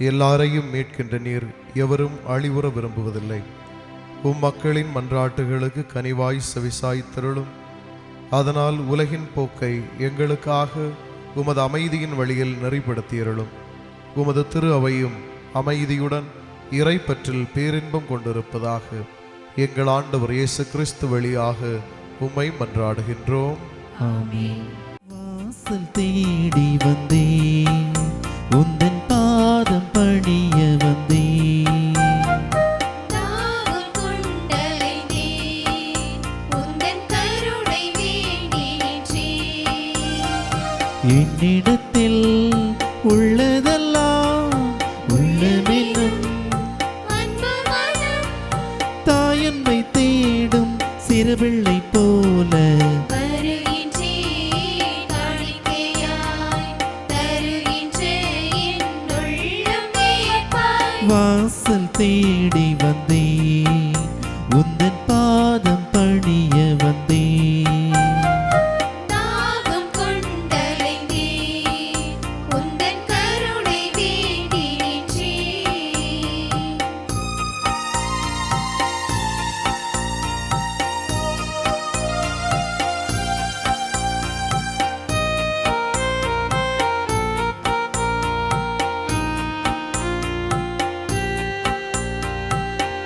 எல்லாரையும் மீட்கின்ற நீர் எவரும் அழிவுற விரும்புவதில்லை. மக்களின் மன்றாட்டுகளுக்கு கனிவாய் செவிசாய்த்தருளும். அதனால் உலகின் போக்கை எங்களுக்காக உமது அமைதியின் வழியில் நெறிப்படுத்தியருளும். உமது திரு அவையும் அமைதியுடன் இறைப்பற்றில் பேரின்பம் கொண்டிருப்பதாக எங்கள் ஆண்டவர் இயேசு கிறிஸ்து வழியாக உம்மை மன்றாடுகின்றோம். ஆமென். வாசல் தேடி வந்தேன், உந்தன் பாதம் பணிய வந்தேன். தாகம் கொண்டலைந்தேன், உந்தன் கருணை வேண்டி நின்றேன். என்னிடத்தில் உள்ளதெல்லாம் உள்ளமென்னும் அன்பு மனம் தாயன்பை தேடும் சிறுபிள்ளை போல வருகின்றேன், காணிக்கையாய் தருகின்றேன் என் உள்ளம் வியப்பாய். வாசல் தேடி வந்தேன், உந்தன் பாதம் பணிய வந்தேன். தாகம் கொண்டலைந்தேன், உந்தன் கருணை வேண்டி நின்றேன்.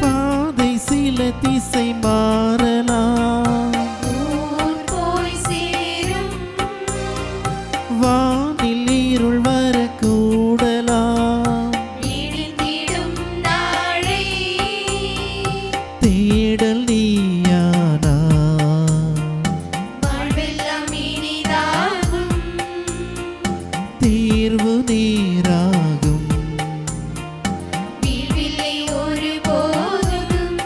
பாதை சில திசை மாறலாம், ஊர் போய் சேரும் வானில் இருள் வரக்கூடலாம். விடிந்திடும் நாளை தேடல் நீயானா வாழ்வெல்லாம் இனிதாகும். தீர்வு நீராகும். வீழ்வில்லை ஒருபோதும்.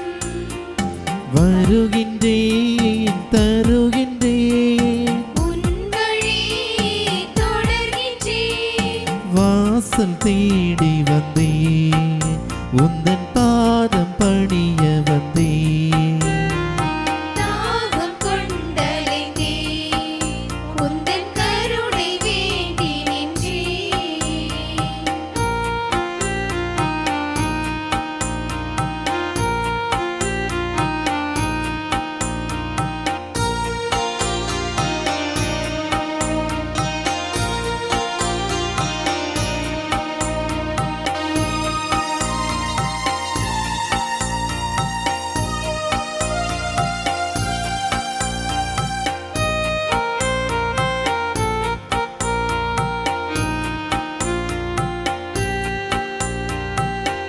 வருகின்றேன் தருகின்றேன், உன் வழி தொடர்கின்றேன். வாசல் தேடி வந்தேன், உந்தன் பாதம் பணிய வந்தேன். தாகம் கொண்டலைந்தேன், உந்தன் கருணை வேண்டி நின்றேன்.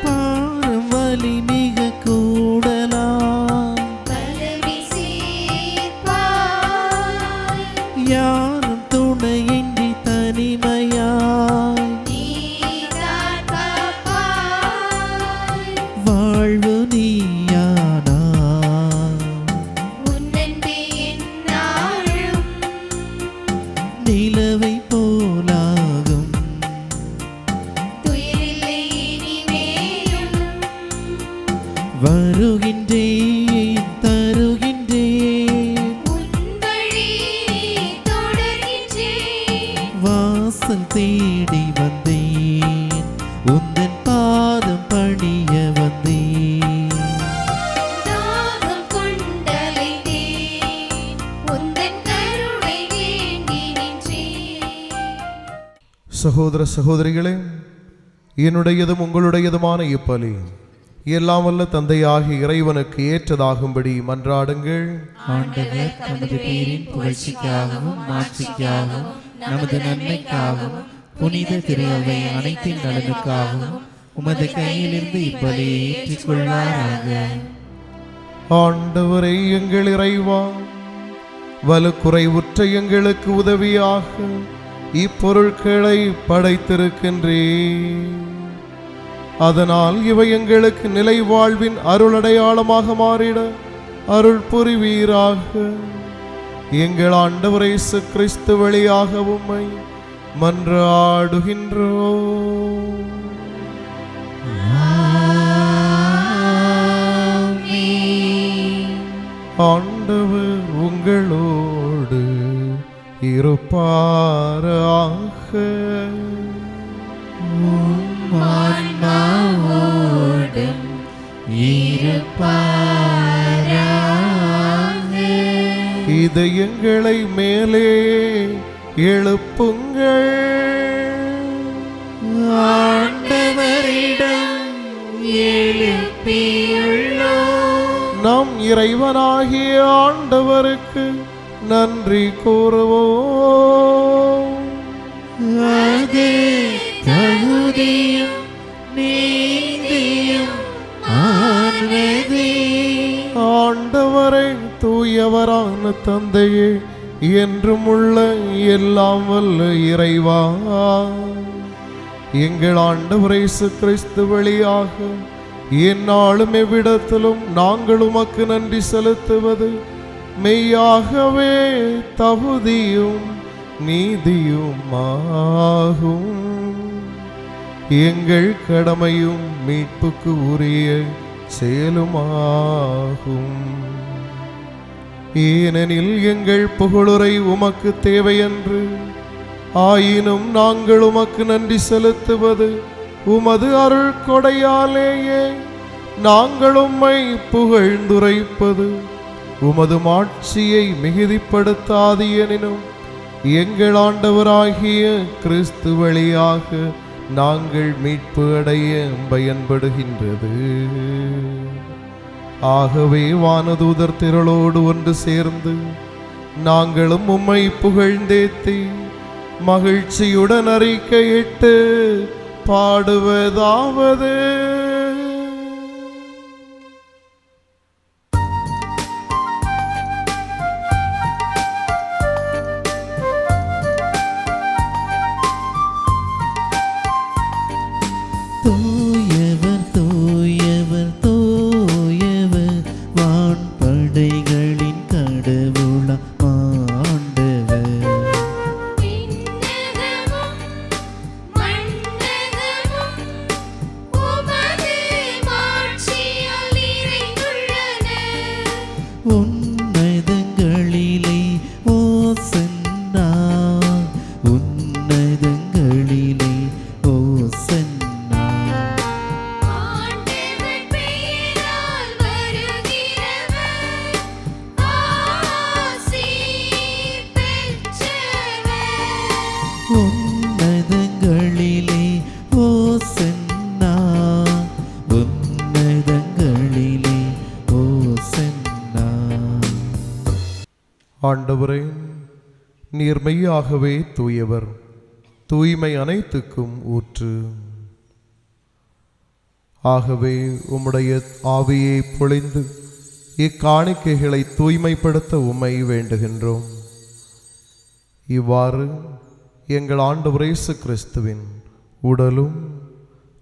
பாரம் வலி மிக கூடலாம், பலவி சேர்ப்பாய். யாரும் துணையின்றி தனிமையாய். நீதான் காப்பாய். வாழ்வு நீயானா உன்னன்பே எந்நாளும். நிலவை போலாகும். துயரில்லை இனிமேலும். வருகின்றேன் தருகின்றேன், உன் வழி தொடர்கின்றேன். வாசல் தேடி வந்தேன், உந்தன் பாதம் பணிய வந்தேன். தாகம் கொண்டலைந்தேன், சகோதர சகோதரிகளே, என்னுடையதும் உங்களுடையதுமான இப்பலி எல்லாம் வல்ல தந்தையாகிய இறைவனுக்கு ஏற்றதாகும்படி மன்றாடுங்கள். ஆண்டவர் தமது பேரின் புகழ்ச்சிக்காகவும் மாட்சிக்காகவும் நமது நன்மைக்காகவும் புனித திரு அவை அனைத்தின் நலனுக்காகவும் உமது கையிலிருந்து இப்பலியை ஏற்றுக்கொள்வாராக. ஆண்டவரை எங்கள் இறைவா, வலுக்குறைவுற்ற எங்களுக்கு உதவியாக இப்பொருட்களை படைத்திருக்கின்றேன். அதனால் இவை எங்களுக்கு நிலை வாழ்வின் அருளடையாளமாக மாறிட அருள் புரிவீராக. எங்கள் ஆண்டவர் இயேசு கிறிஸ்து வழியாக உம்மை மன்றாடுகின்றோம். ஆண்டவர் உங்களோடு இருப்பாராக. ஆன்மாவோடும் இருப்பாராக. இதயங்களை மேலே எழுப்புங்கள். ஆண்டவரிடம் எழுப்பியுள்ளோம். நம் இறைவனாகிய ஆண்டவருக்கு நன்றி கூறுவோம். அது தகுதியும் நீதியும் ஆனதே. ஆண்டவரை தூயவரான தந்தையே, என்றும் உள்ள எல்லாம் வல்ல இறைவா, எங்கள் ஆண்டவர் இயேசு கிறிஸ்து வழியாக எந்நாளும் எவ்விடத்திலும் நாங்கள் உமக்கு நன்றி செலுத்துவது மெய்யாகவே தகுதியும் நீதியுமாகும். எங்கள் கடமையும் மீட்புக்கு உரிய செயலுமாகும். ஏனெனில் எங்கள் புகழுரை உமக்கு தேவையன்று, ஆயினும் நாங்கள் உமக்கு நன்றி செலுத்துவது உமது அருள் கொடையாலேயே. நாங்கள் உம்மை புகழ்ந்துரைப்பது உமது மாட்சியை மிகுதிப்படுத்தாது எனினும் எங்கள் ஆண்டவராகிய கிறிஸ்து வழியாக நாங்கள் மீட்பு அடைய பயன்படுகின்றது. ஆகவே வானதூதர் திரளோடு ஒன்று சேர்ந்து நாங்களும் உம்மை புகழ்ந்தேத்தி மகிழ்ச்சியுடன் அறிக்கையிட்டு பாடுவதாவது: தூயவர் தூயவர் தூயவர் வான்படைகளின் கடவுளாம் ஆண்டவர். விண்ணகமும் மண்ணகமும் உமது மாட்சியால் நிறைந்துள்ளன. உன்னதங்களிலே ஓசன்னா, உன்னதங்களிலே ஓசன்னா. ஆண்டவர் பெயரால் வருகிறவர் ஆசீர் பெற்றவர். உன்னதங்களிலே ஓசன்னா, உன்னதங்களிலே ஓசன்னா. ஆண்டவரே, நீர் மெய்யாகவே தூயவர், தூய்மை அனைத்துக்கும் ஊற்று. ஆகவே உம்முடைய ஆவியை பொழிந்து இக்காணிக்கைகளை தூய்மைப்படுத்த உம்மை வேண்டுகின்றோம். இவ்வாறு எங்கள் ஆண்டவர் இயேசு கிறிஸ்துவின் உடலும்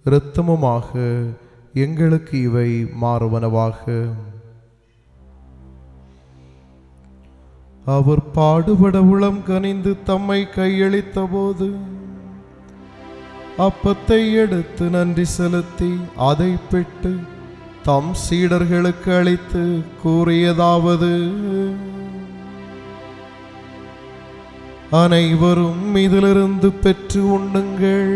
இரத்தமுமாக எங்களுக்கு இவை மாறுவனவாக. அவர் பாடுபட உளம் கனிந்து தம்மை கையளித்த போது அப்பத்தை எடுத்து நன்றி செலுத்தி அதை பெற்று தம் சீடர்களுக்கு அளித்து கூறியதாவது: அனைவரும் இதிலிருந்து பெற்று உண்ணுங்கள்,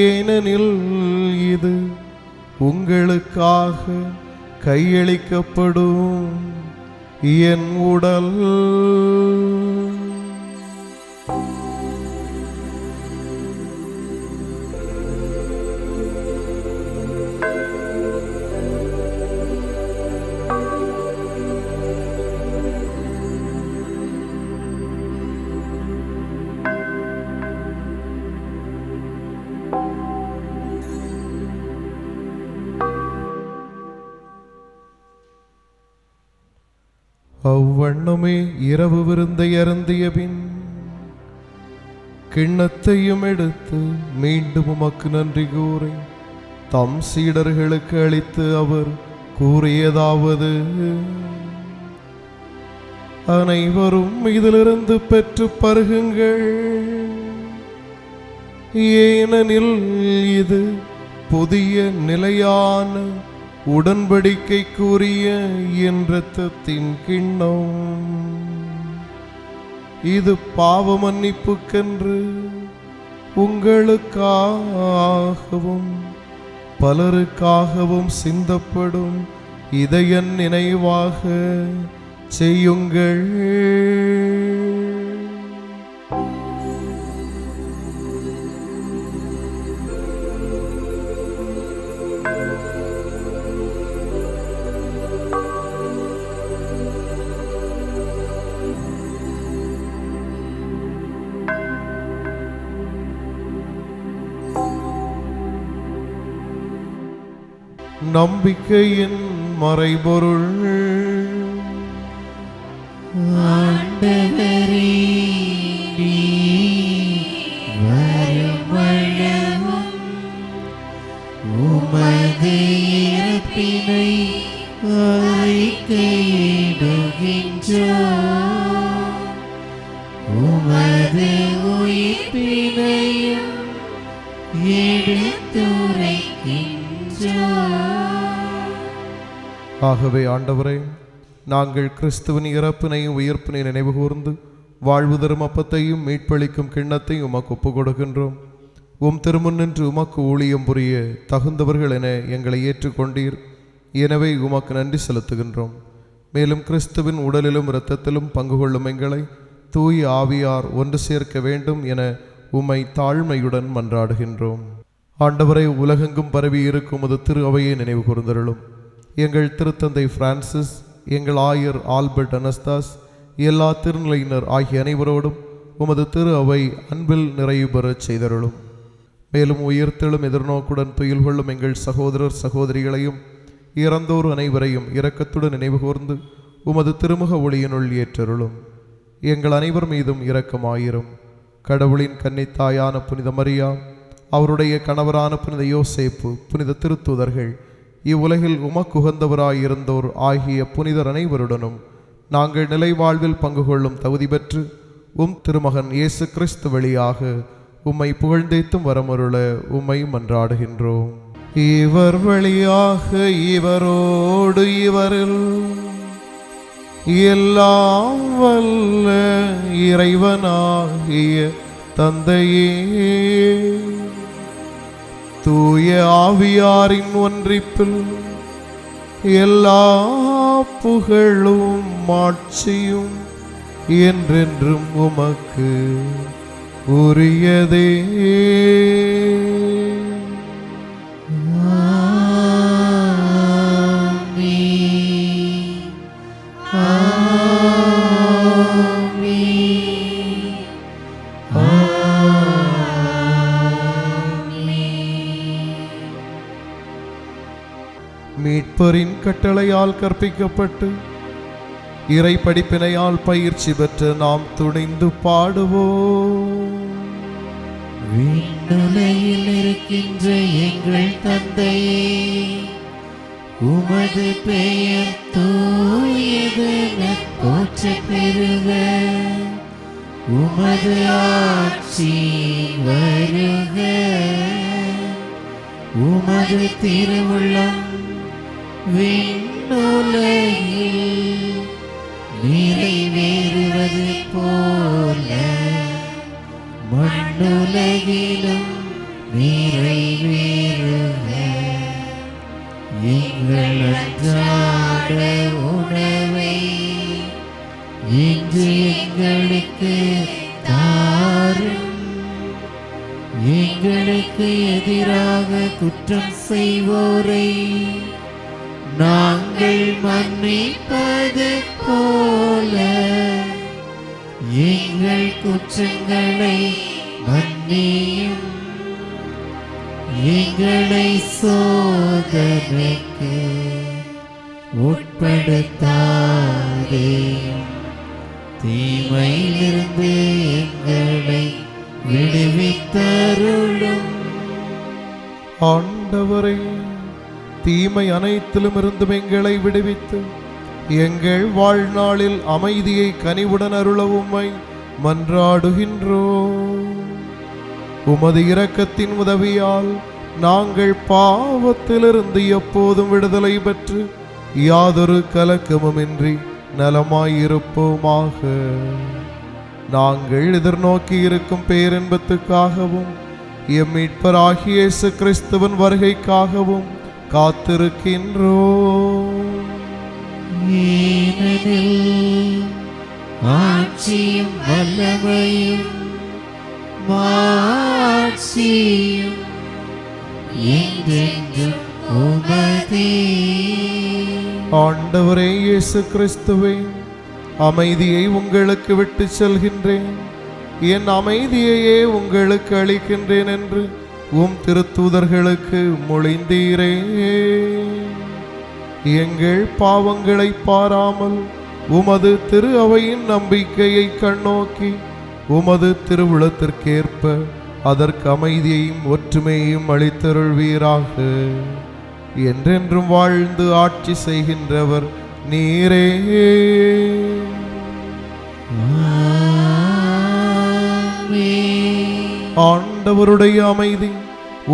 ஏனெனில் இது உங்களுக்காக கையளிக்கப்படும் என் உடல். அவ்வண்ணமே இரவு விருந்தை அருந்திய பின் கிண்ணத்தையும் எடுத்து மீண்டும் உமக்கு நன்றி கூறி தம் சீடர்களுக்கு அளித்து அவர் கூறியதாவது: அனைவரும் இதிலிருந்து பெற்று பருகுங்கள், ஏனெனில் இது புதிய நிலையான உடன்படிக்கைக்குரிய என் இரத்தத்தின் கிண்ணம். இது பாவ மன்னிப்புக்கென்று உங்களுக்காகவும் பலருக்காகவும் சிந்தப்படும் இதய நினைவாக செய்யுங்கள். நம்பிக்கையின் மறைபொருள். ஆண்டவரே, வருமளவும் உமது இறப்பினை அறிக்கையிடுகின்றோம், உமது உயிர்ப்பினையும் எடுத்துரைக்கின்றோம். ஆகவே ஆண்டவரே, நாங்கள் கிறிஸ்துவின் இறப்பினையும் உயிர்ப்பினை நினைவு கூர்ந்து வாழ்வு தரும் அப்பத்தையும் மீட்பளிக்கும் கிண்ணத்தையும் உமக்கு ஒப்புக் கொடுக்கின்றோம். உம் திருமுன் நின்று உமக்கு ஊழியம் புரிய தகுந்தவர்கள் என எங்களை ஏற்றுக்கொண்டீர். எனவே உமக்கு நன்றி செலுத்துகின்றோம். மேலும் கிறிஸ்துவின் உடலிலும் இரத்தத்திலும் பங்கு கொள்ளும் எங்களை தூய ஆவியார் ஒன்று சேர்க்க வேண்டும் என உம்மை தாழ்மையுடன் மன்றாடுகின்றோம். ஆண்டவரை, உலகெங்கும் பரவி இருக்கும் அது திரு அவையை நினைவு கூர்ந்தருளும். எங்கள் திருத்தந்தை பிரான்சிஸ், எங்கள் ஆயர் ஆல்பர்ட் அனஸ்தாஸ், எல்லா திருநிலையினர் ஆகிய அனைவரோடும் உமது திரு அவை அன்பில் நிறைவு பெறச் செய்தருளும். மேலும் உயிர்த்தெழும் எதிர்நோக்குடன் துயில் கொள்ளும் எங்கள் சகோதரர் சகோதரிகளையும் இறந்தோர் அனைவரையும் இரக்கத்துடன் நினைவு கூர்ந்து உமது திருமுக ஒளியினுள் ஏற்றருளும். எங்கள் அனைவர் மீதும் இரக்கமாயிரும். கடவுளின் கன்னித்தாயான புனித மரியா, அவருடைய கணவரான புனித யோசேப்பு, புனித திருத்தூதர்கள், இவ்வுலகில் உமக்குகந்தவராயிருந்தோர் ஆகிய புனிதர் அனைவருடனும் நாங்கள் நிலை வாழ்வில் பங்கு கொள்ளும் தகுதி பெற்று உம் திருமகன் இயேசு கிறிஸ்து வழியாக உம்மை புகழ்ந்தேத்தும் வரமருள உம்மை மன்றாடுகின்றோம். இவர் வழியாக இவரோடு இவரில் எல்லாம் வல்ல இறைவனாகிய தந்தையே, தூய ஆவியாரின் ஒன்றிப்பில் எல்லா புகழும் மாட்சியும் என்றென்றும் உமக்கு உரியதே. மீட்பரின் கட்டளையால் கற்பிக்கப்பட்டு இறை படிப்பினையால் பயிற்சி பெற்ற நாம் துணிந்து பாடுவோம். விண்ணுலகில் இருக்கின்ற எங்கள் தந்தையே, உமது பெயர் தூயதென போற்றப் பெறுக. உமது ஆட்சி வருக. உமது திருவுள்ளம் விண்ணுலகில் நிறைவேறுவது போல மண்ணுலகிலும் நிறைவேறுக. எங்கள் அன்றாட உணவை இன்று எங்களுக்கு தாரும். எங்களுக்கு எதிராக குற்றம் செய்வோரை நாங்கள் மன்னிப்பது போல எங்கள் குற்றங்களை மன்னியும். எங்களை சோதனைக்கு உட்படுத்தாதேயும் தீமையிலிருந்து எங்களை விடுவித்தருளும். ஆண்டவரே, தீமை அனைத்திலும் இருந்தும் எங்களை விடுவித்து எங்கள் வாழ்நாளில் அமைதியை கனிவுடன் அருளவும்மை மன்றாடுகின்றோம். உமது இரக்கத்தின் உதவியால் நாங்கள் பாவத்திலிருந்து எப்போதும் விடுதலை பெற்று யாதொரு கலக்கமுமின்றி நலமாயிருப்போமாக. நாங்கள் எதிர்நோக்கி இருக்கும் பேரின்பத்துக்காகவும் எம் மீட்பராகிய இயேசு கிறிஸ்துவின் வருகைக்காகவும் காத்திருக்கின்றோம். ஏனெனில் ஆட்சியும் வல்லமையும் மாட்சியும் என்றென்றும் உமதே. ஆண்டவரே இயேசு கிறிஸ்துவே, அமைதியை உங்களுக்கு விட்டு செல்கின்றேன், என் அமைதியையே உங்களுக்கு அளிக்கின்றேன் என்று உம் திருத்தூதர்களுக்கு மொழிந்தீரே. எங்கள் பாவங்களை பாராமல் உமது திரு அவையின் நம்பிக்கையை கண்ணோக்கி உமது திருவுளத்திற்கேற்ப அதற்கு அமைதியையும் ஒற்றுமையையும் அளித்தருள்வீராக. என்றென்றும் வாழ்ந்து ஆட்சி செய்கின்றவர் நீரே. ஆண்டவருடைய அமைதி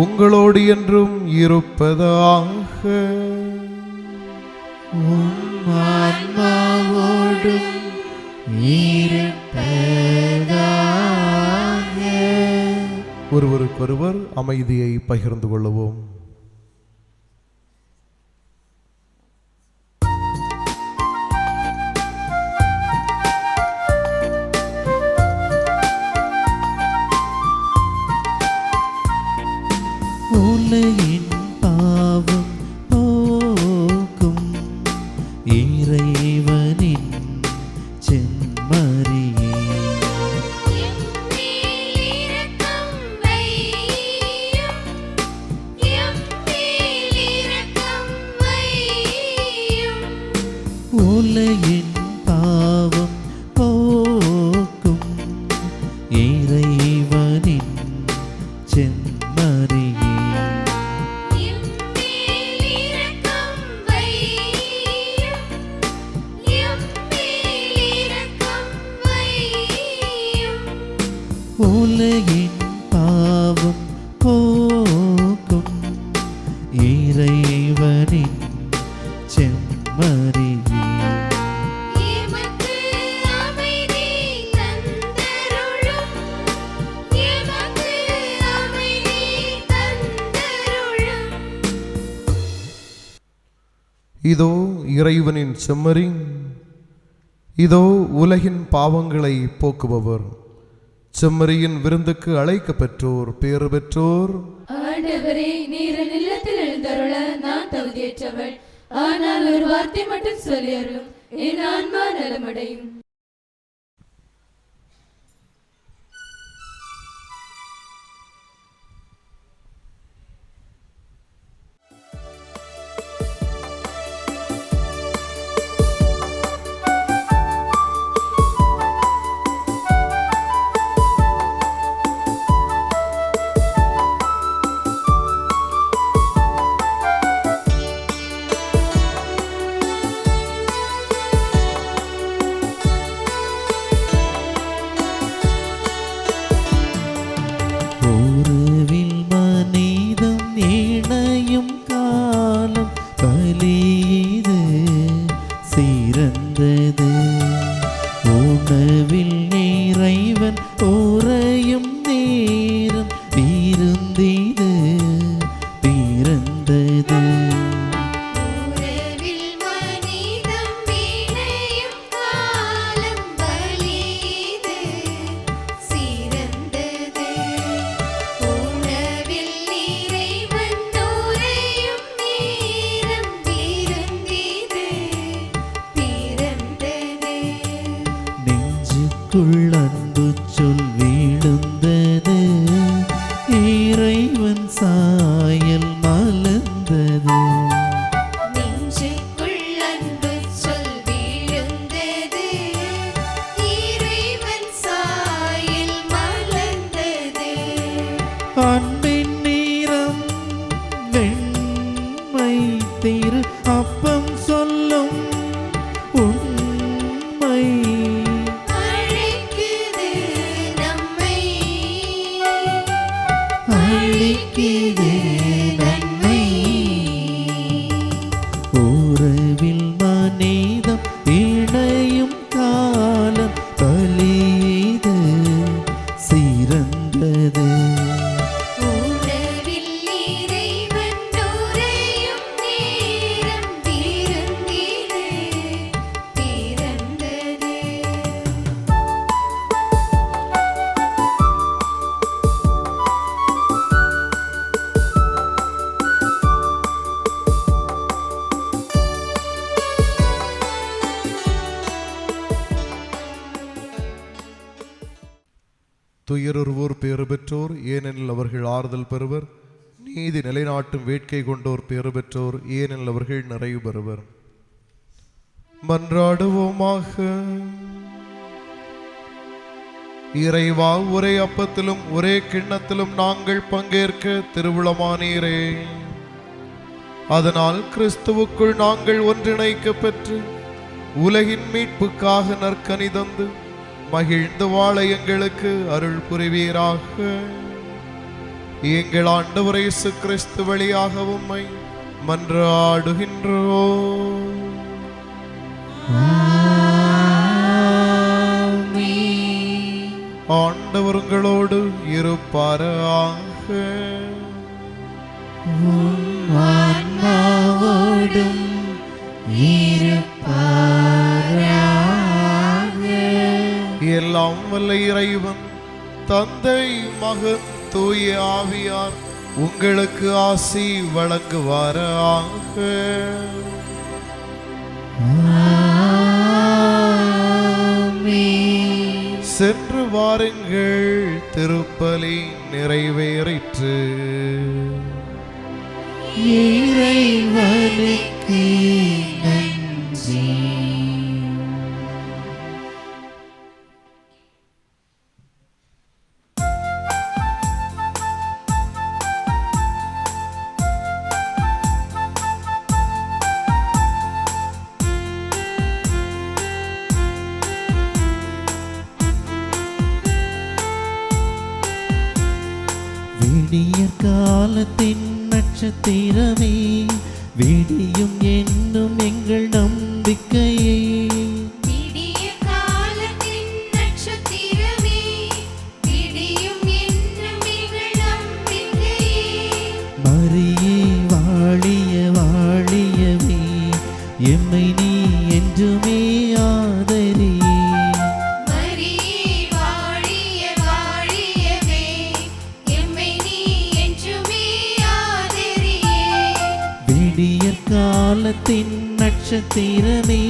உங்களோடு என்றும் இருப்பதாக. ஆன்மாவோடும் இருப்பதாக. ஒருவருக்கொருவர் அமைதியை பகிர்ந்து கொள்ளுவோம். உலகின் பாவம் போக்கும் இறைவனின் செம்மறியே, உலகின் பாவம் போக்கும் இறைவனின் செம்மறியே, உலகின் பாவம் போக்கும் இறைவனின் செம்மறியே, இதோ இறைவனின் செம்மறி, இதோ உலகின் பாவங்களை போக்குபவர். செம்மறியின் விருந்துக்கு அழைக்க பெற்றோர் பேறு பெற்றோர். ஆண்டவரே, நீர் என் இல்லத்தில் எழுந்தருள நான் தகுதியற்றவள். ஆனால் ஒரு வார்த்தை மட்டும் சொல்லி அருளும், என் ஆன்மா நலமடையும். உறவில் மனிதம் இணையும் காலம் பலியது சிறந்தது. உணவில் இறைவன் உறையும் நேரம் விருந்திது பிறந்தது. அன்பின் நீரம் வெண்மை திரு அப்பம் சொல்லும் உண்மை அழைக்குது நம்மை, அழைக்குது நன்மை. உறவில் மனிதம் இணையும் காலம் பலியது சிறந்தது. உறவில் இறைவன் உறையும் நேரம் பிறந்தது, பிறந்தது. துயருருவோர் பேறு பெற்றோர், ஏனெனில் அவர்கள் ஆறுதல் பெறுவர். நீதி நிலைநாட்டும் வேட்கை கொண்டோர் பேறு பெற்றோர், ஏனெனில் அவர்கள் நிறைவு பெறுவர். மன்றாடுவோமாக. இறைவா, ஒரே அப்பத்திலும் ஒரே கிண்ணத்திலும் நாங்கள் பங்கேற்க திருவுளமானீரே. அதனால் கிறிஸ்துவுக்குள் நாங்கள் ஒன்றிணைக்க பெற்று உலகின் மீட்புக்காக நற்கனி தந்து மகிழ்ந்து வாழ எங்களுக்கு அருள் புரிவீராக. எங்கள் ஆண்டவர் இயேசு கிறிஸ்து வழியாக உம்மை மன்றாடுகின்றோம். ஆண்டவர் உங்களோடு இருப்பாராக. ஆன்மாவோடும் இருப்பாராக. எல்லாம் வல்ல இறைவன் தந்தை, மகன், தூய ஆவியார் உங்களுக்கு ஆசி வழங்குவாராக. சென்று வாருங்கள், திருப்பலி நிறைவேறிற்று. இறைவனுக்கு நன்றி. விடியற் காலத்தின் நட்சத்திரமே, விடியும் என்னும் எங்கள் நம்பிக்கையே. விடிய காலத்தின் நட்சத்திரமே, விடியும் என்னும் எங்கள் நம்பிக்கையே. மரியே வாழிய வாழியவே, எம்மை நீ என்றுமே ஆதரியே. மரியே வாழிய வாழியவே, எம்மை நீ என்றுமே ஆதரியே. விடியற் காலத்தின் நட்சத்திரமே,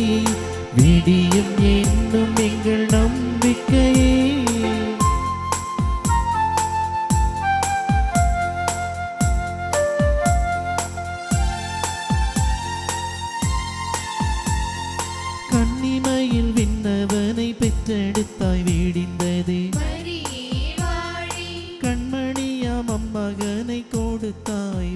விடியும் என்னும் எங்கள் நம்பிக்கையே. கன்னிமையில் விண்ணவனை பெற்றெடுத்தாய் வீடிந்ததே. மரியே வாழி, கண்மணியாம் அம்மகனை கொடுத்தாய்